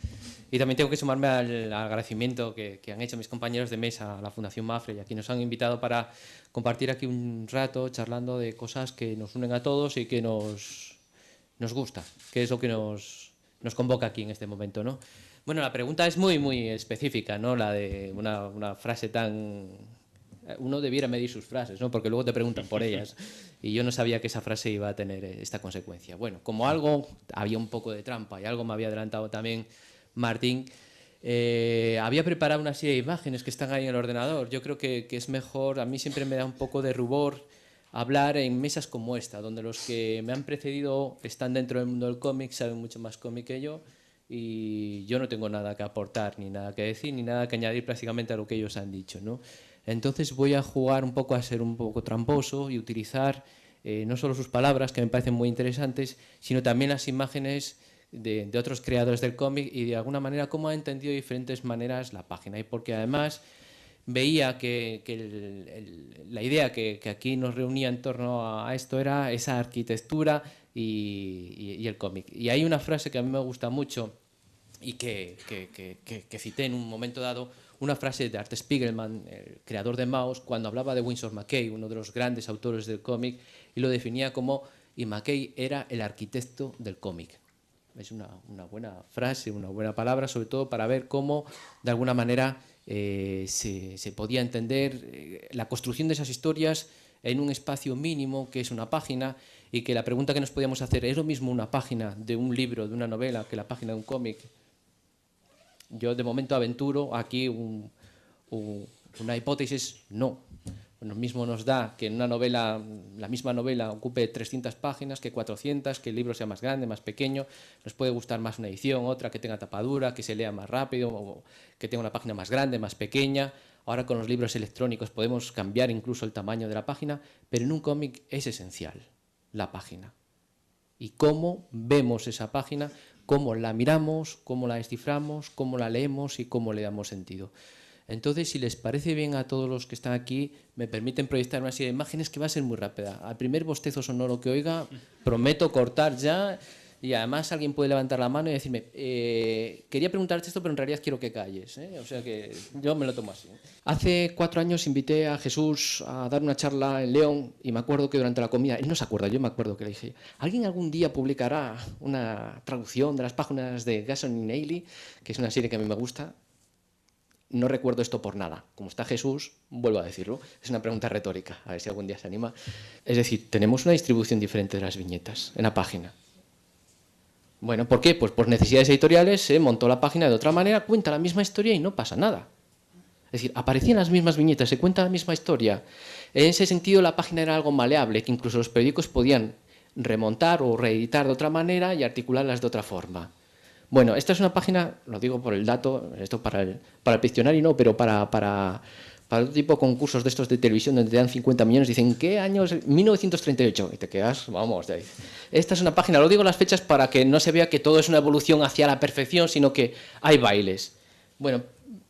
D: Y también tengo que sumarme al agradecimiento que han hecho mis compañeros de mesa a la Fundación Mafre, y aquí nos han invitado para compartir aquí un rato charlando de cosas que nos unen a todos y que nos gusta, que es lo que nos convoca aquí en este momento, ¿no? Bueno, la pregunta es muy específica, ¿no? La de una frase tan... Uno debiera medir sus frases, ¿no? Porque luego te preguntan por ellas. Y yo no sabía que esa frase iba a tener esta consecuencia. Bueno, como algo, había un poco de trampa y algo me había adelantado también Martín, había preparado una serie de imágenes que están ahí en el ordenador. Yo creo que es mejor, a mí siempre me da un poco de rubor hablar en mesas como esta, donde los que me han precedido están dentro del mundo del cómic, saben mucho más cómic que yo, y yo no tengo nada que aportar, ni nada que decir, ni nada que añadir prácticamente a lo que ellos han dicho, ¿no? Entonces voy a jugar un poco a ser un poco tramposo y utilizar no solo sus palabras, que me parecen muy interesantes, sino también las imágenes de otros creadores del cómic y de alguna manera cómo ha entendido de diferentes maneras la página. Y porque además veía que la idea que aquí nos reunía en torno a esto era esa arquitectura y el cómic. Y hay una frase que a mí me gusta mucho y que cité en un momento dado, una frase de Art Spiegelman, el creador de Maus, cuando hablaba de Winsor McCay, uno de los grandes autores del cómic, y lo definía como, y McCay era el arquitecto del cómic. Es una buena frase, una buena palabra, sobre todo para ver cómo, de alguna manera, se podía entender la construcción de esas historias en un espacio mínimo, que es una página, y que la pregunta que nos podíamos hacer, ¿es lo mismo una página de un libro, de una novela, que la página de un cómic? Yo de momento aventuro aquí una hipótesis, no. Lo mismo nos da que en una novela, la misma novela ocupe 300 páginas que 400, que el libro sea más grande, más pequeño. Nos puede gustar más una edición, otra que tenga tapadura, que se lea más rápido, o que tenga una página más grande, más pequeña. Ahora con los libros electrónicos podemos cambiar incluso el tamaño de la página, pero en un cómic es esencial la página. Y cómo vemos esa página, cómo la miramos, cómo la desciframos, cómo la leemos y cómo le damos sentido. Entonces, si les parece bien a todos los que están aquí, me permiten proyectar una serie de imágenes que va a ser muy rápida. Al primer bostezo sonoro que oiga, prometo cortar ya, y además alguien puede levantar la mano y decirme, quería preguntarte esto, pero en realidad quiero que calles, ¿eh? O sea que yo me lo tomo así. Hace 4 años invité a Jesús a dar una charla en León, y me acuerdo que durante la comida, él no se acuerda, yo me acuerdo que le dije, ¿alguien algún día publicará una traducción de las páginas de Gason y Neily, que es una serie que a mí me gusta? No recuerdo esto por nada. Como está Jesús, vuelvo a decirlo. Es una pregunta retórica, a ver si algún día se anima. Es decir, tenemos una distribución diferente de las viñetas en la página. Bueno, ¿por qué? Pues por necesidades editoriales se montó la página de otra manera, cuenta la misma historia y no pasa nada. Es decir, aparecían las mismas viñetas, se cuenta la misma historia. En ese sentido, la página era algo maleable, que incluso los periódicos podían remontar o reeditar de otra manera y articularlas de otra forma. Bueno, esta es una página, lo digo por el dato, esto para el Pictionary no, pero para otro tipo de concursos de estos de televisión donde te dan 50 millones, dicen, ¿qué año es? 1938, y te quedas, vamos, de ahí. Esta es una página, lo digo las fechas para que no se vea que todo es una evolución hacia la perfección, sino que hay bailes. Bueno,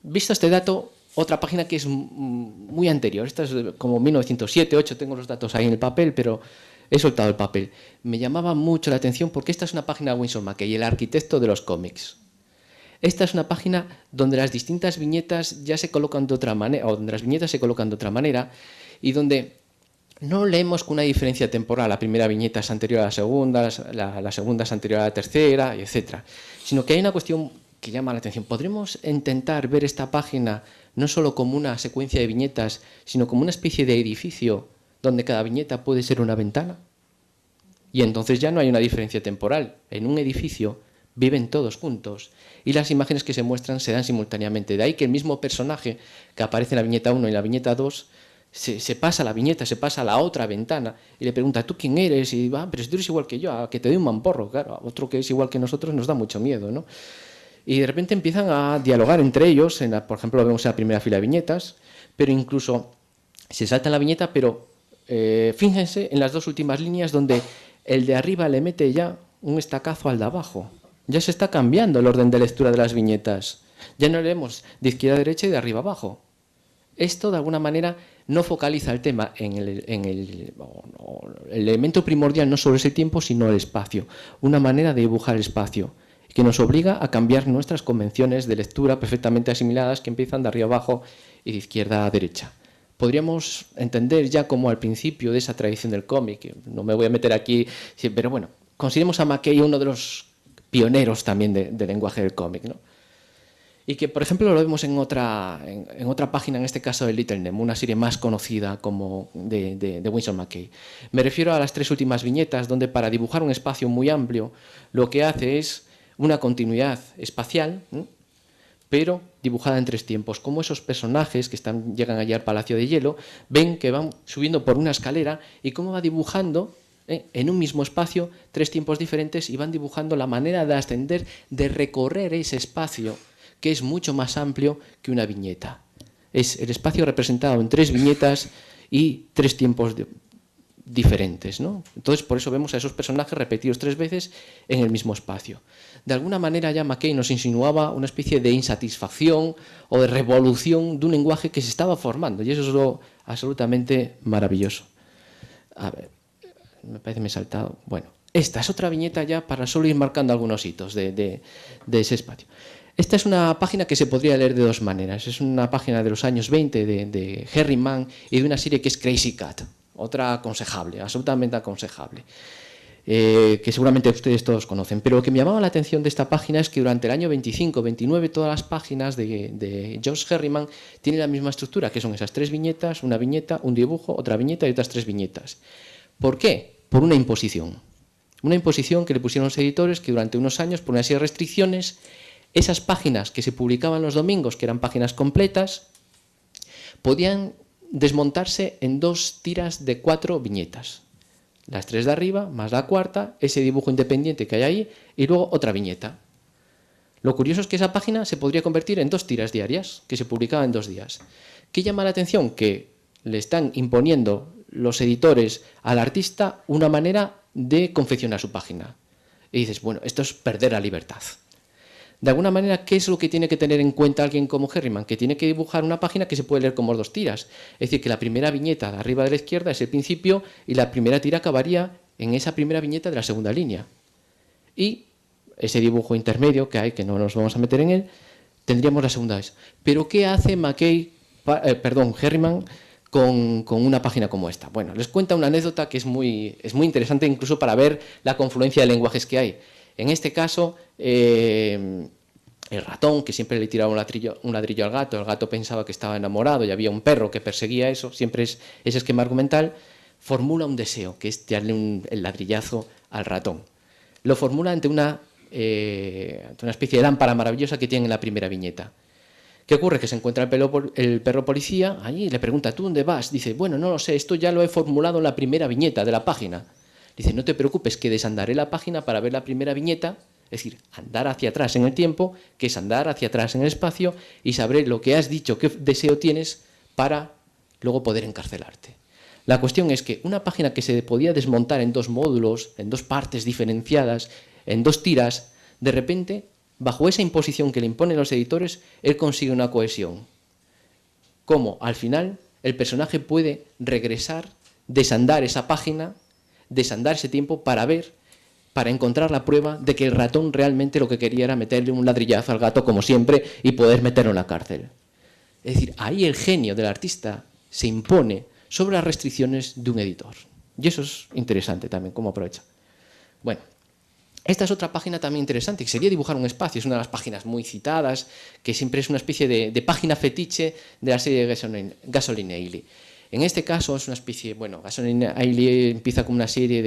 D: visto este dato, otra página que es muy anterior, esta es como 1907, 8, tengo los datos ahí en el papel, pero he soltado el papel. Me llamaba mucho la atención porque esta es una página de Winsor McCay, el arquitecto de los cómics. Esta es una página donde las distintas viñetas ya se colocan de otra manera, o donde las viñetas se colocan de otra manera, y donde no leemos con una diferencia temporal. La primera viñeta es anterior a la segunda, la segunda es anterior a la tercera, etc. Sino que hay una cuestión que llama la atención. ¿Podremos intentar ver esta página no solo como una secuencia de viñetas, sino como una especie de edificio donde cada viñeta puede ser una ventana? Y entonces ya no hay una diferencia temporal. En un edificio viven todos juntos y las imágenes que se muestran se dan simultáneamente. De ahí que el mismo personaje que aparece en la viñeta 1 y la viñeta 2 se pasa la viñeta, se pasa a la otra ventana y le pregunta, ¿tú quién eres? Y va, pero si tú eres igual que yo, que te doy un mamporro. Claro, a otro que es igual que nosotros nos da mucho miedo, ¿no? Y de repente empiezan a dialogar entre ellos, por ejemplo lo vemos en la primera fila de viñetas, pero incluso se salta la viñeta, pero fíjense en las dos últimas líneas donde el de arriba le mete ya un estacazo al de abajo. Ya se está cambiando el orden de lectura de las viñetas. Ya no leemos de izquierda a derecha y de arriba a abajo. Esto, de alguna manera, no focaliza el tema en el elemento primordial, no solo es el tiempo, sino el espacio. Una manera de dibujar el espacio, que nos obliga a cambiar nuestras convenciones de lectura perfectamente asimiladas que empiezan de arriba abajo y de izquierda a derecha. Podríamos entender ya como al principio de esa tradición del cómic, no me voy a meter aquí, pero bueno, consideremos a McKay uno de los pioneros también del lenguaje del cómic, ¿no? Y que, por ejemplo, lo vemos en otra página, en este caso de Little Nemo, una serie más conocida como de Winsor McCay. Me refiero a las 3 últimas viñetas, donde para dibujar un espacio muy amplio, lo que hace es una continuidad espacial, ¿no?, pero dibujada en 3 tiempos, como esos personajes que llegan allí al Palacio de Hielo, ven que van subiendo por una escalera y cómo va dibujando en un mismo espacio 3 tiempos diferentes y van dibujando la manera de ascender, de recorrer ese espacio, que es mucho más amplio que una viñeta. Es el espacio representado en 3 viñetas y 3 tiempos diferentes, ¿no? Entonces, por eso vemos a esos personajes repetidos 3 veces en el mismo espacio. De alguna manera ya McCay nos insinuaba una especie de insatisfacción o de revolución de un lenguaje que se estaba formando, y eso es lo absolutamente maravilloso. A ver, me parece que me he saltado. Bueno, esta es otra viñeta ya para solo ir marcando algunos hitos de ese espacio. Esta es una página que se podría leer de 2 maneras. Es una página de los años 20 de Harry Mann y de una serie que es Crazy Cat, otra aconsejable, absolutamente aconsejable, que seguramente ustedes todos conocen. Pero lo que me llamaba la atención de esta página es que durante el año 25-29 todas las páginas de Josh Herriman tienen la misma estructura, que son esas 3 viñetas, una viñeta, un dibujo, otra viñeta y otras 3 viñetas. ¿Por qué? Por una imposición. Una imposición que le pusieron los editores, que durante unos años, por una serie de restricciones, esas páginas que se publicaban los domingos, que eran páginas completas, podían desmontarse en 2 tiras de 4 viñetas. Las 3 de arriba, más la cuarta, ese dibujo independiente que hay ahí, y luego otra viñeta. Lo curioso es que esa página se podría convertir en 2 tiras diarias, que se publicaban en 2 días. ¿Qué llama la atención? Que le están imponiendo los editores al artista una manera de confeccionar su página. Y dices, bueno, esto es perder la libertad. De alguna manera, ¿qué es lo que tiene que tener en cuenta alguien como Herriman? Que tiene que dibujar una página que se puede leer como 2 tiras. Es decir, que la primera viñeta de arriba de la izquierda es el principio y la primera tira acabaría en esa primera viñeta de la segunda línea. Y ese dibujo intermedio que hay, que no nos vamos a meter en él, tendríamos la segunda vez. Pero ¿qué hace Herriman con una página como esta? Bueno, les cuento una anécdota que es muy interesante incluso para ver la confluencia de lenguajes que hay. En este caso, el ratón, que siempre le tiraba un ladrillo al gato, el gato pensaba que estaba enamorado y había un perro que perseguía eso, siempre es ese esquema argumental, formula un deseo, que es tirarle el ladrillazo al ratón. Lo formula ante una especie de lámpara maravillosa que tiene en la primera viñeta. ¿Qué ocurre? Que se encuentra el perro policía allí y le pregunta, ¿tú dónde vas? Dice, bueno, no lo sé, esto ya lo he formulado en la primera viñeta de la página. Dice, no te preocupes, que desandaré la página para ver la primera viñeta, es decir, andar hacia atrás en el tiempo, que es andar hacia atrás en el espacio, y sabré lo que has dicho, qué deseo tienes, para luego poder encarcelarte. La cuestión es que una página que se podía desmontar en 2 módulos, en 2 partes diferenciadas, en 2 tiras, de repente, bajo esa imposición que le imponen los editores, él consigue una cohesión. Cómo, al final, el personaje puede regresar, desandar esa página, desandar ese tiempo para encontrar la prueba de que el ratón realmente lo que quería era meterle un ladrillazo al gato como siempre y poder meterlo en la cárcel. Es decir, ahí el genio del artista se impone sobre las restricciones de un editor. Y eso es interesante también, cómo aprovecha. Bueno, esta es otra página también interesante, que sería dibujar un espacio. Es una de las páginas muy citadas, que siempre es una especie de página fetiche de la serie de Gasoline Alley. En este caso es una especie, bueno, Gasoline Alley empieza como una serie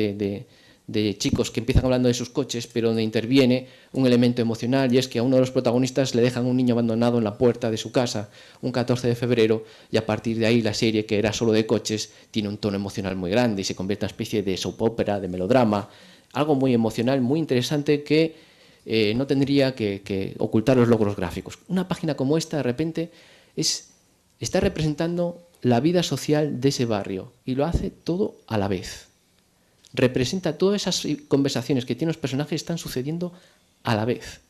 D: de chicos que empiezan hablando de sus coches, pero donde interviene un elemento emocional, y es que a uno de los protagonistas le dejan un niño abandonado en la puerta de su casa un 14 de febrero, y a partir de ahí la serie, que era solo de coches, tiene un tono emocional muy grande y se convierte en una especie de soap opera, de melodrama, algo muy emocional, muy interesante, que no tendría que ocultar los logros gráficos. Una página como esta, de repente, está representando la vida social de ese barrio, y lo hace todo a la vez. Representa todas esas conversaciones que tienen los personajes, están sucediendo a la vez.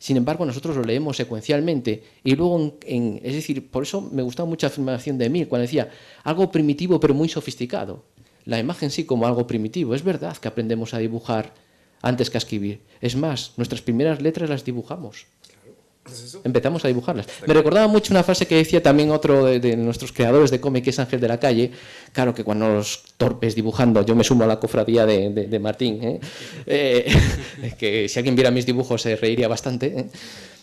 D: Sin embargo, nosotros lo leemos secuencialmente y luego, es decir, por eso me gustaba mucho la afirmación de Emil cuando decía algo primitivo pero muy sofisticado. La imagen sí como algo primitivo. Es verdad que aprendemos a dibujar antes que a escribir. Es más, nuestras primeras letras las dibujamos. Empezamos a dibujarlas. Me recordaba mucho una frase que decía también otro de nuestros creadores de cómic, que es Ángel de la Calle. Claro que cuando los torpes dibujando, yo me sumo a la cofradía de Martín, que si alguien viera mis dibujos se reiría bastante.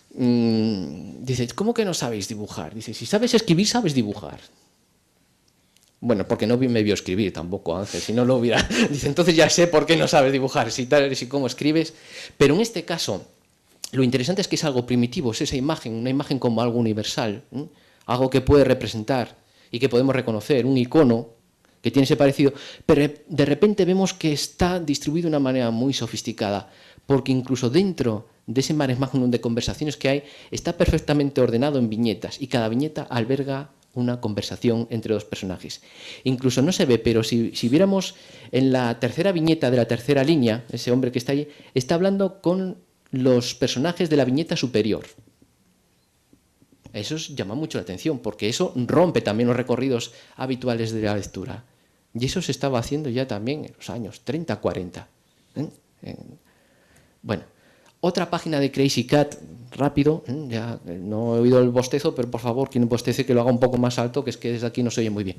D: Dice, ¿cómo que no sabéis dibujar? Dice, si sabes escribir, sabes dibujar. Bueno, porque no me vio escribir tampoco, Ángel, si no lo hubiera... Dice, entonces ya sé por qué no sabes dibujar, si cómo escribes. Pero en este caso, lo interesante es que es algo primitivo, es esa imagen, una imagen como algo universal, algo que puede representar y que podemos reconocer, un icono que tiene ese parecido, pero de repente vemos que está distribuido de una manera muy sofisticada, porque incluso dentro de ese mare magnum de conversaciones que hay, está perfectamente ordenado en viñetas y cada viñeta alberga una conversación entre dos personajes. Incluso no se ve, pero si viéramos en la tercera viñeta de la tercera línea, ese hombre que está allí, está hablando con los personajes de la viñeta superior. Eso llama mucho la atención, porque eso rompe también los recorridos habituales de la lectura. Y eso se estaba haciendo ya también en los años 30, 40. Bueno, otra página de Crazy Cat, rápido, ya no he oído el bostezo, pero por favor, quien bostece que lo haga un poco más alto, que es que desde aquí no se oye muy bien.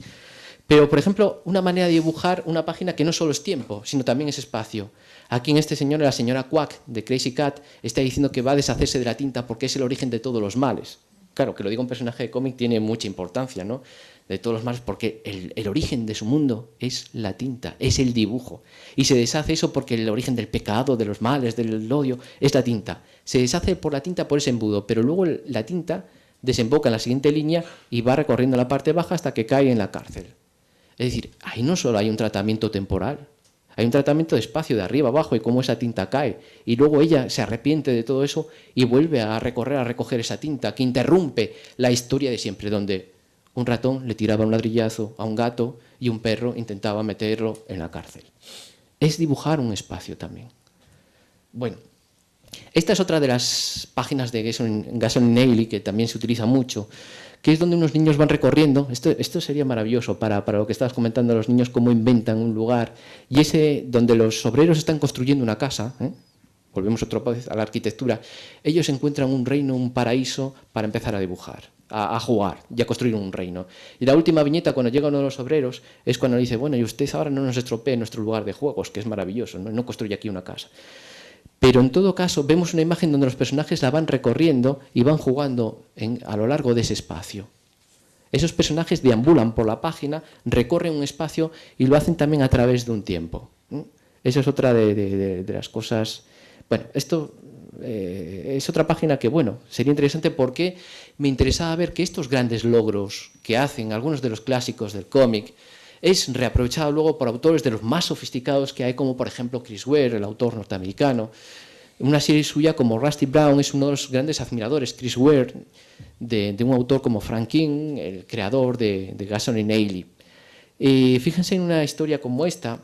D: Pero, por ejemplo, una manera de dibujar una página que no solo es tiempo, sino también es espacio. Aquí en este señor, la señora Quack de Crazy Cat está diciendo que va a deshacerse de la tinta porque es el origen de todos los males. Claro, que lo diga un personaje de cómic tiene mucha importancia, ¿no? De todos los males, porque el origen de su mundo es la tinta, es el dibujo. Y se deshace eso porque el origen del pecado, de los males, del odio, es la tinta. Se deshace por la tinta por ese embudo, pero luego la tinta desemboca en la siguiente línea y va recorriendo la parte baja hasta que cae en la cárcel. Es decir, ahí no solo hay un tratamiento temporal, hay un tratamiento de espacio, de arriba abajo, y cómo esa tinta cae. Y luego ella se arrepiente de todo eso y vuelve a recoger esa tinta que interrumpe la historia de siempre, donde un ratón le tiraba un ladrillazo a un gato y un perro intentaba meterlo en la cárcel. Es dibujar un espacio también. Bueno, esta es otra de las páginas de Gasoline Naily que también se utiliza mucho, que es donde unos niños van recorriendo. Esto sería maravilloso para lo que estabas comentando, los niños cómo inventan un lugar, y ese donde los obreros están construyendo una casa, volvemos otra vez a la arquitectura, ellos encuentran un reino, un paraíso para empezar a dibujar, a jugar y a construir un reino. Y la última viñeta, cuando llega uno de los obreros, es cuando dice, bueno, y usted ahora no nos estropee nuestro lugar de juegos, que es maravilloso, no construye aquí una casa. Pero en todo caso vemos una imagen donde los personajes la van recorriendo y van jugando a lo largo de ese espacio. Esos personajes deambulan por la página, recorren un espacio y lo hacen también a través de un tiempo. Eso es otra de las cosas... Bueno, esto es otra página que, bueno, sería interesante porque me interesaba ver que estos grandes logros que hacen algunos de los clásicos del cómic es reaprovechado luego por autores de los más sofisticados que hay, como por ejemplo Chris Ware, el autor norteamericano. Una serie suya como Rusty Brown es uno de los grandes admiradores, Chris Ware, de un autor como Frank King, el creador de Gasoline Naily. Fíjense en una historia como esta,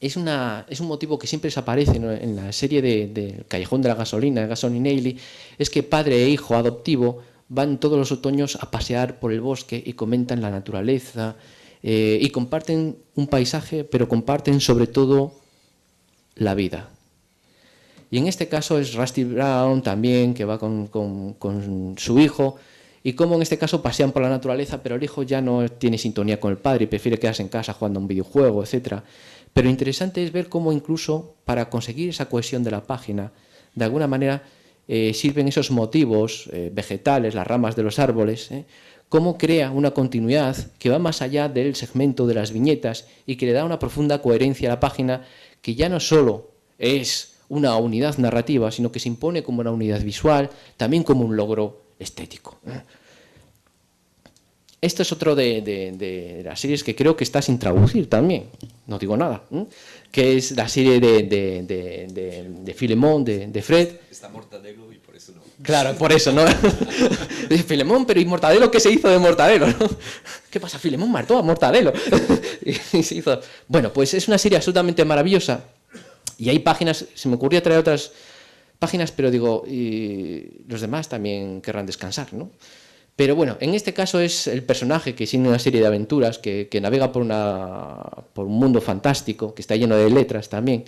D: es un motivo que siempre desaparece en la serie del Callejón de la Gasolina, de Gasoline Naily, es que padre e hijo adoptivo van todos los otoños a pasear por el bosque y comentan la naturaleza, y comparten un paisaje, pero comparten sobre todo la vida. Y en este caso es Rusty Brown también, que va con su hijo, y cómo en este caso pasean por la naturaleza, pero el hijo ya no tiene sintonía con el padre y prefiere quedarse en casa jugando a un videojuego, etc. Pero interesante es ver cómo incluso para conseguir esa cohesión de la página, de alguna manera sirven esos motivos vegetales, las ramas de los árboles, cómo crea una continuidad que va más allá del segmento de las viñetas y que le da una profunda coherencia a la página, que ya no solo es una unidad narrativa, sino que se impone como una unidad visual, también como un logro estético. Esto es otro de las series que creo que está sin traducir también, no digo nada, que es la serie de Filemón, de Fred.
E: Está Mortadelo y por eso no.
D: Claro, por eso, ¿no? Dice Filemón, pero ¿y Mortadelo qué se hizo de Mortadelo? ¿No? ¿Qué pasa? Filemón mató a Mortadelo. Y se hizo... Bueno, pues es una serie absolutamente maravillosa y hay páginas, se me ocurría traer otras páginas, pero digo, y los demás también querrán descansar, ¿no? Pero bueno, en este caso es el personaje que tiene una serie de aventuras, que navega por un mundo fantástico, que está lleno de letras también,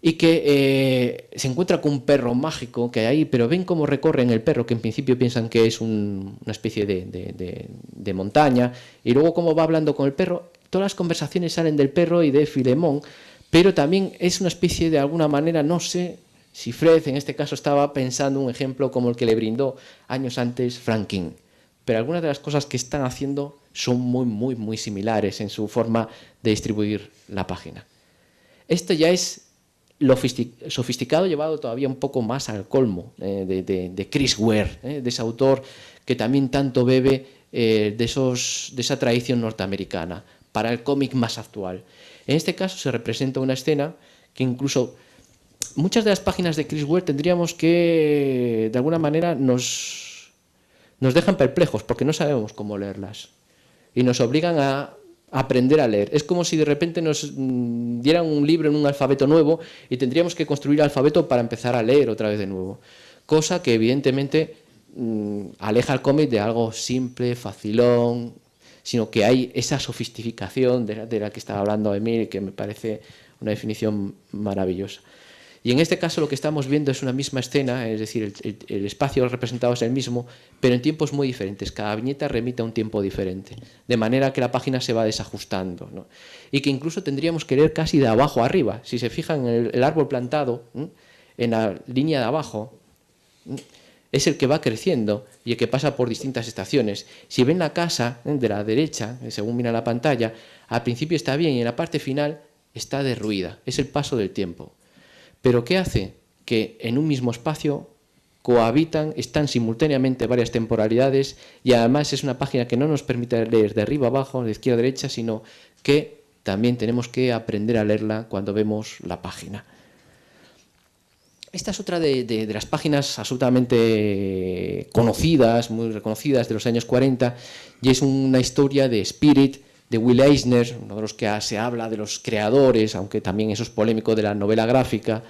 D: y que se encuentra con un perro mágico que hay ahí, pero ven cómo recorren el perro, que en principio piensan que es una especie de montaña, y luego cómo va hablando con el perro. Todas las conversaciones salen del perro y de Filemón, pero también es una especie de alguna manera, no sé si Fred en este caso estaba pensando un ejemplo como el que le brindó años antes Frank King, pero algunas de las cosas que están haciendo son muy similares en su forma de distribuir la página. Esto ya es lo sofisticado, llevado todavía un poco más al colmo, de Chris Ware, de ese autor que también tanto bebe de esa tradición norteamericana para el cómic más actual. En este caso se representa una escena que incluso muchas de las páginas de Chris Ware tendríamos que, de alguna manera, nos dejan perplejos porque no sabemos cómo leerlas y nos obligan a aprender a leer. Es como si de repente nos dieran un libro en un alfabeto nuevo y tendríamos que construir el alfabeto para empezar a leer otra vez de nuevo. Cosa que evidentemente aleja al cómic de algo simple, facilón, sino que hay esa sofisticación de la que estaba hablando Emil, que me parece una definición maravillosa. Y en este caso lo que estamos viendo es una misma escena, es decir, el espacio representado es el mismo, pero en tiempos muy diferentes. Cada viñeta remite a un tiempo diferente, de manera que la página se va desajustando, ¿no? Y que incluso tendríamos que leer casi de abajo a arriba. Si se fijan, el árbol plantado, en la línea de abajo, es el que va creciendo y el que pasa por distintas estaciones. Si ven la casa de la derecha, según mira la pantalla, al principio está bien y en la parte final está derruida. Es el paso del tiempo. Pero ¿qué hace? Que en un mismo espacio cohabitan, están simultáneamente varias temporalidades y además es una página que no nos permite leer de arriba a abajo, de izquierda a derecha, sino que también tenemos que aprender a leerla cuando vemos la página. Esta es otra de las páginas absolutamente conocidas, muy reconocidas de los años 40, y es una historia de Spirit, de Will Eisner, uno de los que se habla de los creadores, aunque también eso es polémico, de la novela gráfica,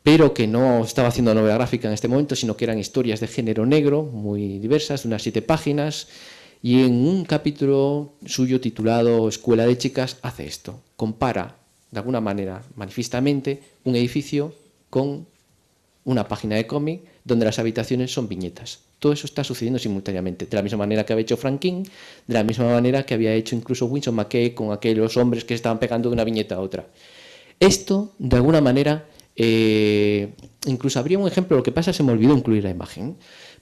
D: pero que no estaba haciendo novela gráfica en este momento, sino que eran historias de género negro, muy diversas, de unas 7 páginas, y en un capítulo suyo titulado Escuela de Chicas hace esto, compara de alguna manera manifiestamente un edificio con una página de cómic donde las habitaciones son viñetas. Todo eso está sucediendo simultáneamente, de la misma manera que había hecho Frank King, de la misma manera que había hecho incluso Winsor McCay con aquellos hombres que se estaban pegando de una viñeta a otra. Esto, de alguna manera, incluso habría un ejemplo, lo que pasa se me olvidó incluir la imagen,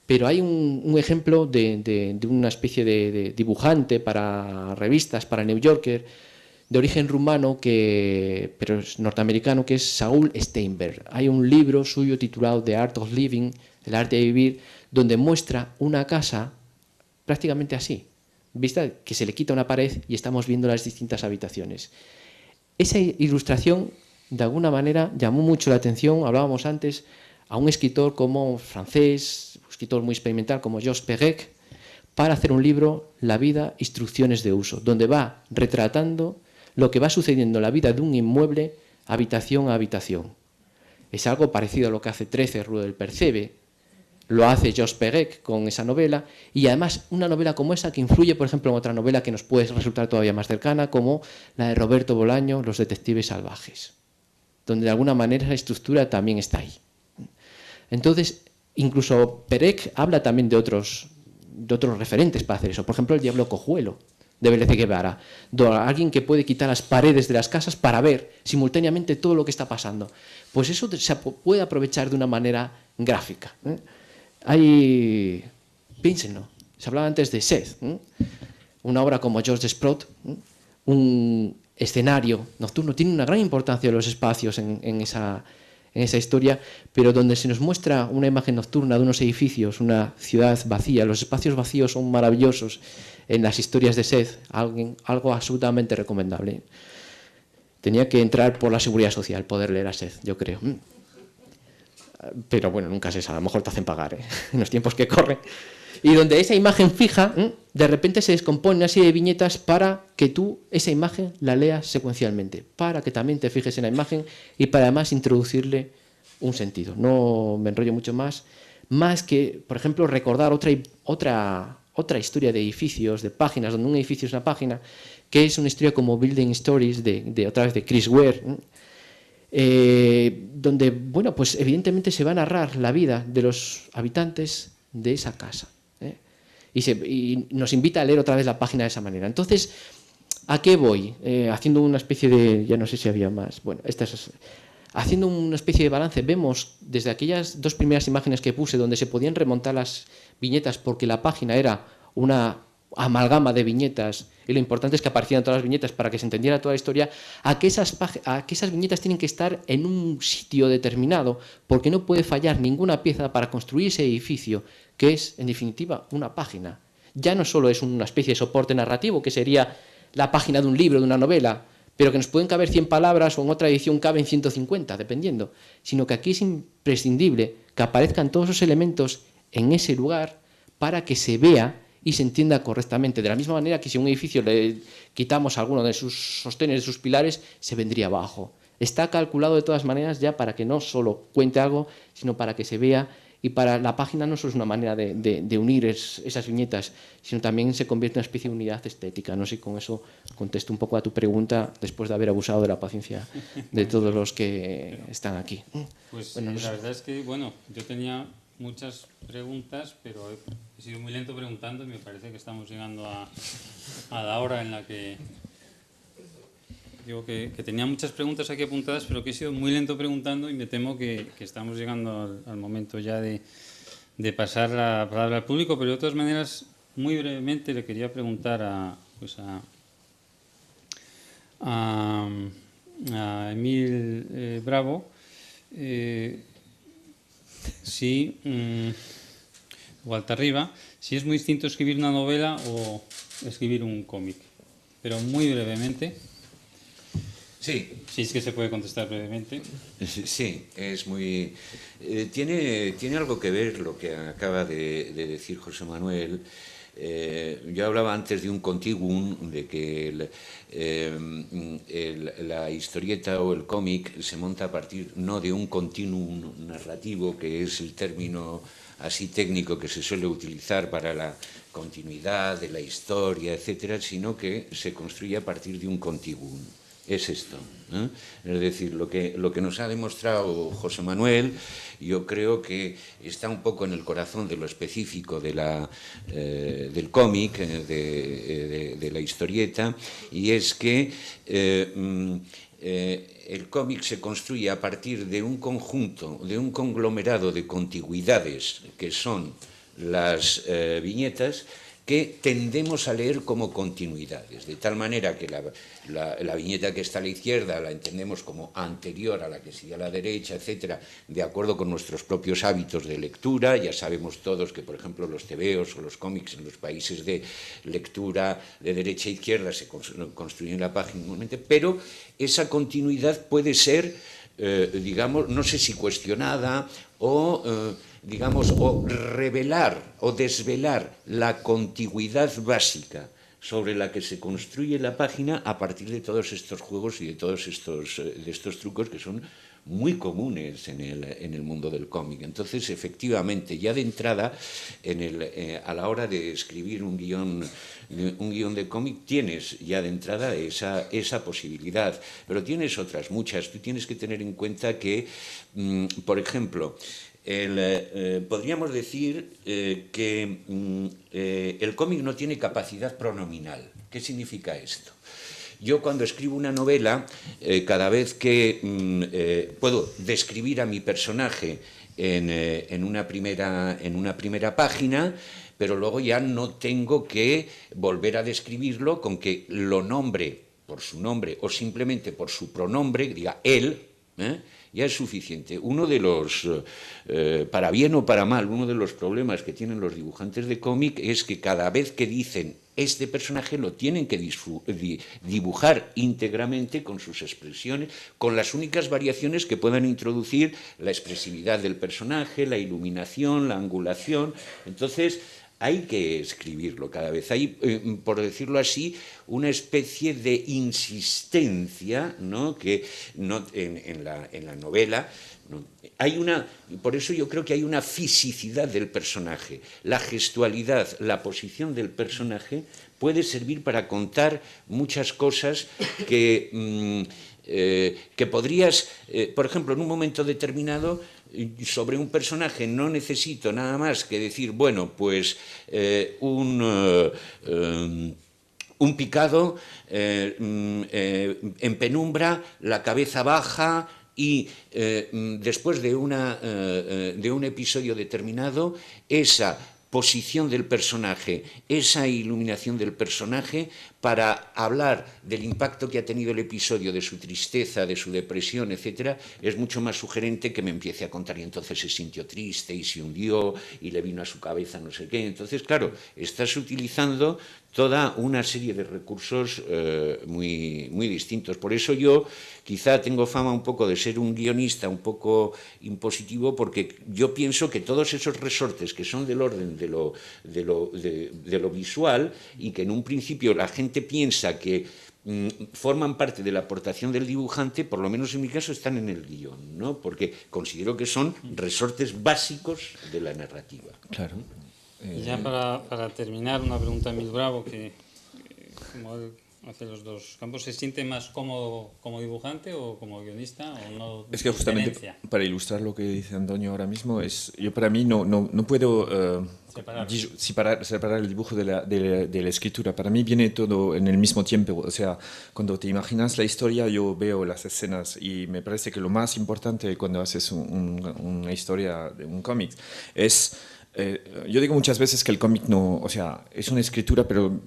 D: pero hay un ejemplo de una especie de dibujante para revistas, para New Yorker, de origen rumano, pero es norteamericano, que es Saul Steinberg. Hay un libro suyo titulado The Art of Living, el arte de vivir, donde muestra una casa prácticamente así, vista que se le quita una pared y estamos viendo las distintas habitaciones. Esa ilustración, de alguna manera, llamó mucho la atención, hablábamos antes, a un escritor como francés, un escritor muy experimental como Georges Perec, para hacer un libro, La vida, instrucciones de uso, donde va retratando lo que va sucediendo en la vida de un inmueble, habitación a habitación. Es algo parecido a lo que hace 13 Rudel Percebe, lo hace Georges Perec con esa novela, y además una novela como esa que influye, por ejemplo, en otra novela que nos puede resultar todavía más cercana, como la de Roberto Bolaño, Los detectives salvajes, donde de alguna manera la estructura también está ahí. Entonces, incluso Perec habla también de otros referentes para hacer eso. Por ejemplo, El diablo cojuelo, de Vélez de Guevara, alguien que puede quitar las paredes de las casas para ver simultáneamente todo lo que está pasando. Pues eso se puede aprovechar de una manera gráfica. Piénsenlo, se hablaba antes de Seth, una obra como George Sprott, un escenario nocturno, tiene una gran importancia los espacios en esa historia, pero donde se nos muestra una imagen nocturna de unos edificios, una ciudad vacía. Los espacios vacíos son maravillosos en las historias de Seth, algo absolutamente recomendable. Tenía que entrar por la seguridad social, poder leer a Seth, yo creo. Pero bueno, nunca se sabe, a lo mejor te hacen pagar, en los tiempos que corren. Y donde esa imagen fija, de repente se descompone una serie de viñetas para que tú esa imagen la leas secuencialmente, para que también te fijes en la imagen y para además introducirle un sentido. No me enrollo mucho más que, por ejemplo, recordar otra historia de edificios, de páginas, donde un edificio es una página, que es una historia como Building Stories, otra vez de Chris Ware, donde, bueno, pues evidentemente se va a narrar la vida de los habitantes de esa casa. Y nos invita a leer otra vez la página de esa manera. Entonces, ¿a qué voy? Haciendo una especie de... ya no sé si había más. Bueno, haciendo una especie de balance, vemos desde aquellas 2 primeras imágenes que puse, donde se podían remontar las viñetas porque la página era una amalgama de viñetas, y lo importante es que aparecieran todas las viñetas para que se entendiera toda la historia, a que esas viñetas tienen que estar en un sitio determinado, porque no puede fallar ninguna pieza para construir ese edificio, que es, en definitiva, una página. Ya no solo es una especie de soporte narrativo, que sería la página de un libro, de una novela, pero que nos pueden caber 100 palabras o en otra edición caben 150, dependiendo, sino que aquí es imprescindible que aparezcan todos esos elementos en ese lugar para que se vea y se entienda correctamente. De la misma manera que si a un edificio le quitamos alguno de sus sostenes, de sus pilares, se vendría abajo. Está calculado de todas maneras ya para que no solo cuente algo, sino para que se vea, y para la página no solo es una manera de unir esas viñetas, sino también se convierte en una especie de unidad estética. No sé si con eso contesto un poco a tu pregunta, después de haber abusado de la paciencia de todos los que están aquí.
A: Pues
D: bueno,
A: la verdad es que, bueno, yo tenía muchas preguntas, pero he sido muy lento preguntando y me parece que estamos llegando a la hora en la que... Digo que tenía muchas preguntas aquí apuntadas, pero que he sido muy lento preguntando y me temo que estamos llegando al momento ya de pasar la palabra al público, pero de todas maneras, muy brevemente le quería preguntar a Emil Bravo o Altarriba, si es muy distinto escribir una novela o escribir un cómic, pero muy brevemente.
B: Sí.
A: Si es que se puede contestar brevemente.
B: Sí, es muy... tiene algo que ver lo que acaba de decir José Manuel. Yo hablaba antes de un continuum, de que la historieta o el cómic se monta a partir no de un continuum narrativo, que es el término así técnico que se suele utilizar para la continuidad de la historia, etcétera, sino que se construye a partir de un continuum. Es esto, ¿eh? Es decir, lo que nos ha demostrado José Manuel, yo creo que está un poco en el corazón de lo específico del cómic, de la historieta, y es que el cómic se construye a partir de un conjunto, de un conglomerado de contigüidades que son las viñetas, que tendemos a leer como continuidades, de tal manera que la viñeta que está a la izquierda la entendemos como anterior a la que sigue a la derecha, etcétera, de acuerdo con nuestros propios hábitos de lectura. Ya sabemos todos que, por ejemplo, los tebeos o los cómics en los países de lectura de derecha a izquierda se construyen la página igualmente, pero esa continuidad puede ser, digamos, no sé si cuestionada o... o revelar o desvelar la contigüidad básica sobre la que se construye la página a partir de todos estos juegos y de todos estos trucos que son muy comunes en el mundo del cómic. Entonces, efectivamente, ya de entrada, a la hora de escribir un guión de cómic, tienes ya de entrada esa posibilidad, pero tienes otras muchas. Tú tienes que tener en cuenta que, por ejemplo, podríamos decir que el cómic no tiene capacidad pronominal. ¿Qué significa esto? Yo cuando escribo una novela, cada vez que puedo describir a mi personaje en una primera página, pero luego ya no tengo que volver a describirlo con que lo nombre por su nombre o simplemente por su pronombre, diga él, ya es suficiente. Uno de los, para bien o para mal, uno de los problemas que tienen los dibujantes de cómic es que cada vez que dicen este personaje lo tienen que dibujar íntegramente con sus expresiones, con las únicas variaciones que puedan introducir la expresividad del personaje, la iluminación, la angulación. Entonces, hay que escribirlo cada vez. Hay, por decirlo así, una especie de insistencia, ¿no? Que no, en la novela, ¿no? Por eso yo creo que hay una fisicidad del personaje. La gestualidad, la posición del personaje puede servir para contar muchas cosas que podrías, por ejemplo, en un momento determinado, sobre un personaje no necesito nada más que decir, bueno, pues un picado en penumbra, la cabeza baja y después de un episodio determinado, esa posición del personaje, esa iluminación del personaje para hablar del impacto que ha tenido el episodio, de su tristeza, de su depresión, etcétera, es mucho más sugerente que me empiece a contar y entonces se sintió triste y se hundió y le vino a su cabeza no sé qué. Entonces, claro, estás utilizando toda una serie de recursos muy, muy distintos. Por eso yo quizá tengo fama un poco de ser un guionista un poco impositivo, porque yo pienso que todos esos resortes que son del orden de lo visual y que en un principio la gente piensa que forman parte de la aportación del dibujante, por lo menos en mi caso están en el guión, ¿no? Porque considero que son resortes básicos de la narrativa.
C: Claro.
A: Y ya para terminar, una pregunta a Emil Bravo, que como él hace los dos campos, ¿se siente más cómodo como dibujante o como guionista o no?
C: Es que justamente para ilustrar lo que dice Antonio ahora mismo, yo para mí no puedo separar el dibujo de la escritura. Para mí viene todo en el mismo tiempo. O sea, cuando te imaginas la historia, yo veo las escenas y me parece que lo más importante cuando haces una historia de un cómic es... yo digo muchas veces que el cómic no, o sea, es una escritura, pero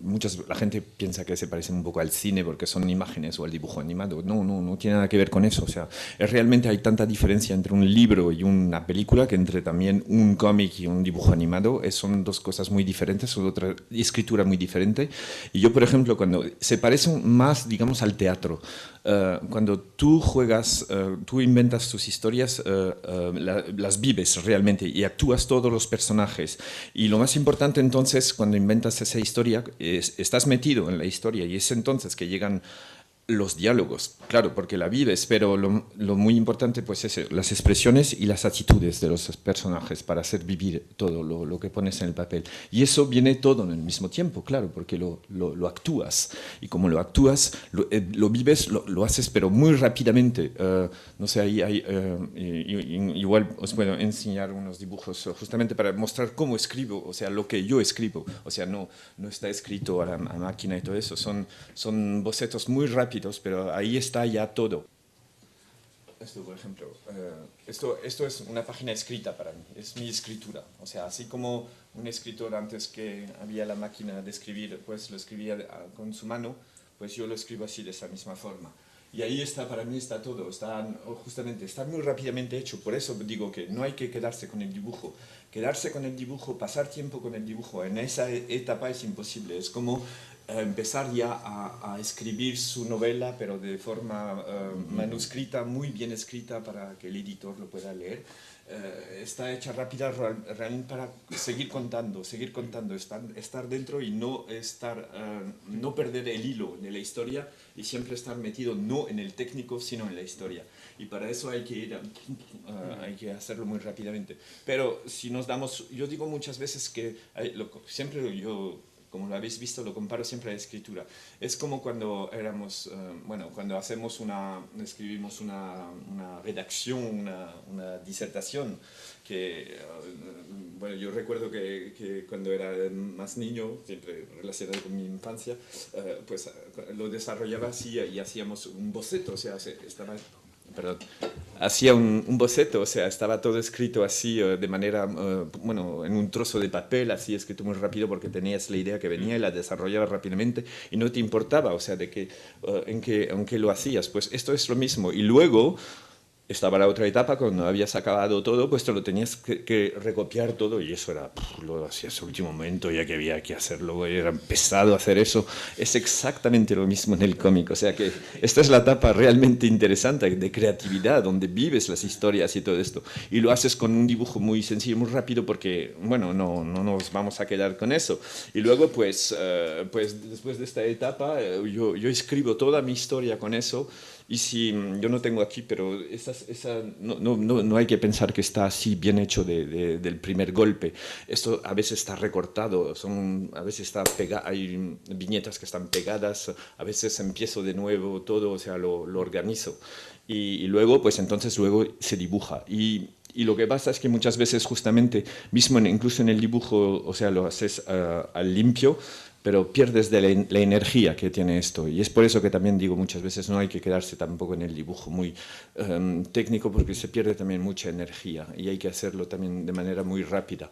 C: la gente piensa que se parece un poco al cine porque son imágenes o al dibujo animado. No tiene nada que ver con eso. O sea, realmente hay tanta diferencia entre un libro y una película que entre también un cómic y un dibujo animado. Son dos cosas muy diferentes, son otra escritura muy diferente. Y yo, por ejemplo, cuando se parecen más, digamos, al teatro, cuando tú juegas, tú inventas tus historias, las vives realmente y actúas todos los personajes. Y lo más importante entonces, cuando inventas esa historia, estás metido en la historia y es entonces que llegan los diálogos, claro, porque la vives, pero lo muy importante pues es las expresiones y las actitudes de los personajes para hacer vivir todo lo que pones en el papel. Y eso viene todo en el mismo tiempo, claro, porque lo actúas. Y como lo actúas, lo vives, lo haces, pero muy rápidamente. No sé, igual os puedo enseñar unos dibujos justamente para mostrar cómo escribo, o sea, lo que yo escribo. O sea, no está escrito a máquina y todo eso, son bocetos muy rápidos, pero ahí está ya todo. Esto, por ejemplo, esto es una página escrita para mí, es mi escritura. O sea, así como un escritor antes que había la máquina de escribir, pues lo escribía con su mano, pues yo lo escribo así, de esa misma forma. Y ahí está, para mí está todo, justamente está muy rápidamente hecho. Por eso digo que no hay que quedarse con el dibujo. Quedarse con el dibujo, pasar tiempo con el dibujo, en esa etapa es imposible. Es como empezar ya a escribir su novela, pero de forma manuscrita, muy bien escrita para que el editor lo pueda leer. Está hecha rápida realmente para seguir contando, estar dentro y no perder el hilo de la historia y siempre estar metido no en el técnico, sino en la historia. Y para eso hay que hacerlo muy rápidamente. Pero si nos damos, yo digo muchas veces que siempre yo, como lo habéis visto, lo comparo siempre a la escritura. Es como cuando cuando escribimos una redacción, una disertación, que yo recuerdo que cuando era más niño, siempre relacionado con mi infancia, pues lo desarrollaba así y hacíamos un boceto, o sea, hacía un boceto, o sea, estaba todo escrito así de manera, en un trozo de papel, así escrito muy rápido porque tenías la idea que venía y la desarrollabas rápidamente y no te importaba, o sea, en qué lo hacías. Pues esto es lo mismo. Y luego estaba la otra etapa, cuando habías acabado todo, pues te lo tenías que recopiar todo y eso era, lo hacías al último momento, ya que había que hacerlo, era pesado hacer eso. Es exactamente lo mismo en el cómic, o sea que esta es la etapa realmente interesante de creatividad, donde vives las historias y todo esto. Y lo haces con un dibujo muy sencillo, muy rápido, porque, bueno, no nos vamos a quedar con eso. Y luego, pues después de esta etapa, yo escribo toda mi historia con eso. Y si yo no tengo aquí, pero no hay que pensar que está así bien hecho del primer golpe. Esto a veces está recortado, a veces hay viñetas que están pegadas, a veces empiezo de nuevo todo, o sea, lo organizo. Y luego, pues entonces luego se dibuja. Y lo que pasa es que muchas veces justamente, incluso en el dibujo, o sea, lo haces al limpio, pero pierdes de la energía que tiene esto. Y es por eso que también digo muchas veces no hay que quedarse tampoco en el dibujo muy técnico, porque se pierde también mucha energía y hay que hacerlo también de manera muy rápida.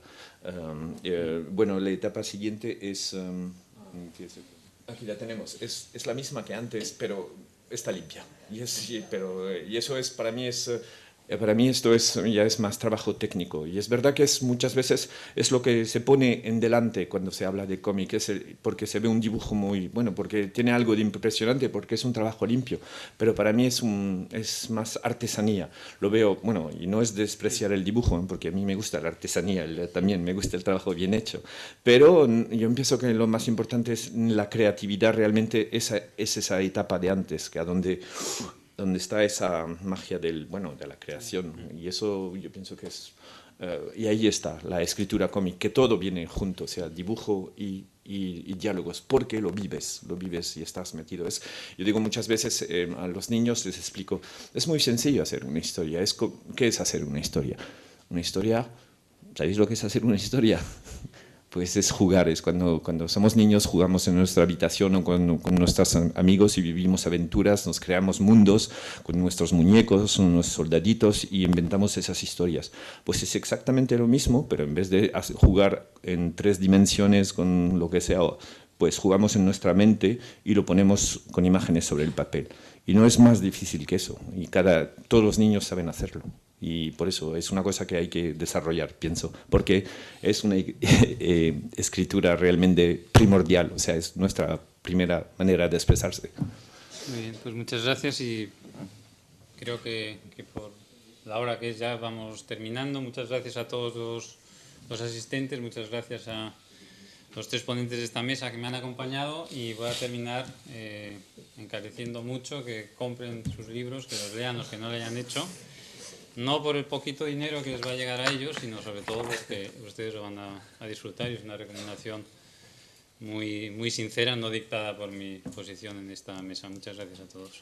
C: Bueno, la etapa siguiente es... aquí la tenemos. Es la misma que antes, pero está limpia. Y eso es, para mí esto ya es más trabajo técnico. Y es verdad que muchas veces es lo que se pone en delante cuando se habla de cómic, porque se ve un dibujo muy bueno, porque tiene algo de impresionante, porque es un trabajo limpio. Pero para mí es más artesanía. Lo veo, bueno, y no es despreciar el dibujo, porque a mí me gusta la artesanía, también me gusta el trabajo bien hecho. Pero yo pienso que lo más importante es la creatividad, realmente es esa etapa de antes, que a donde está esa magia de la creación. Y eso yo pienso que es... y ahí está la escritura cómic, que todo viene junto, o sea, dibujo y diálogos, porque lo vives y estás metido. Yo digo muchas veces a los niños, les explico, es muy sencillo hacer una historia. ¿Qué es hacer una historia? Una historia, ¿sabéis lo que es hacer una historia? Pues es jugar, es cuando somos niños jugamos en nuestra habitación o con nuestros amigos y vivimos aventuras, nos creamos mundos con nuestros muñecos, unos soldaditos y inventamos esas historias. Pues es exactamente lo mismo, pero en vez de jugar en 3 dimensiones con lo que sea, pues jugamos en nuestra mente y lo ponemos con imágenes sobre el papel. Y no es más difícil que eso, y todos los niños saben hacerlo. Y por eso es una cosa que hay que desarrollar, pienso, porque es una escritura realmente primordial, o sea, es nuestra primera manera de expresarse.
A: Muy bien, pues muchas gracias y creo que por la hora que es ya vamos terminando. Muchas gracias a todos los asistentes, muchas gracias a los 3 ponentes de esta mesa que me han acompañado y voy a terminar encareciendo mucho que compren sus libros, que los lean los que no lo hayan hecho. No por el poquito dinero que les va a llegar a ellos, sino sobre todo porque ustedes lo van a disfrutar y es una recomendación muy, muy sincera, no dictada por mi posición en esta mesa. Muchas gracias a todos.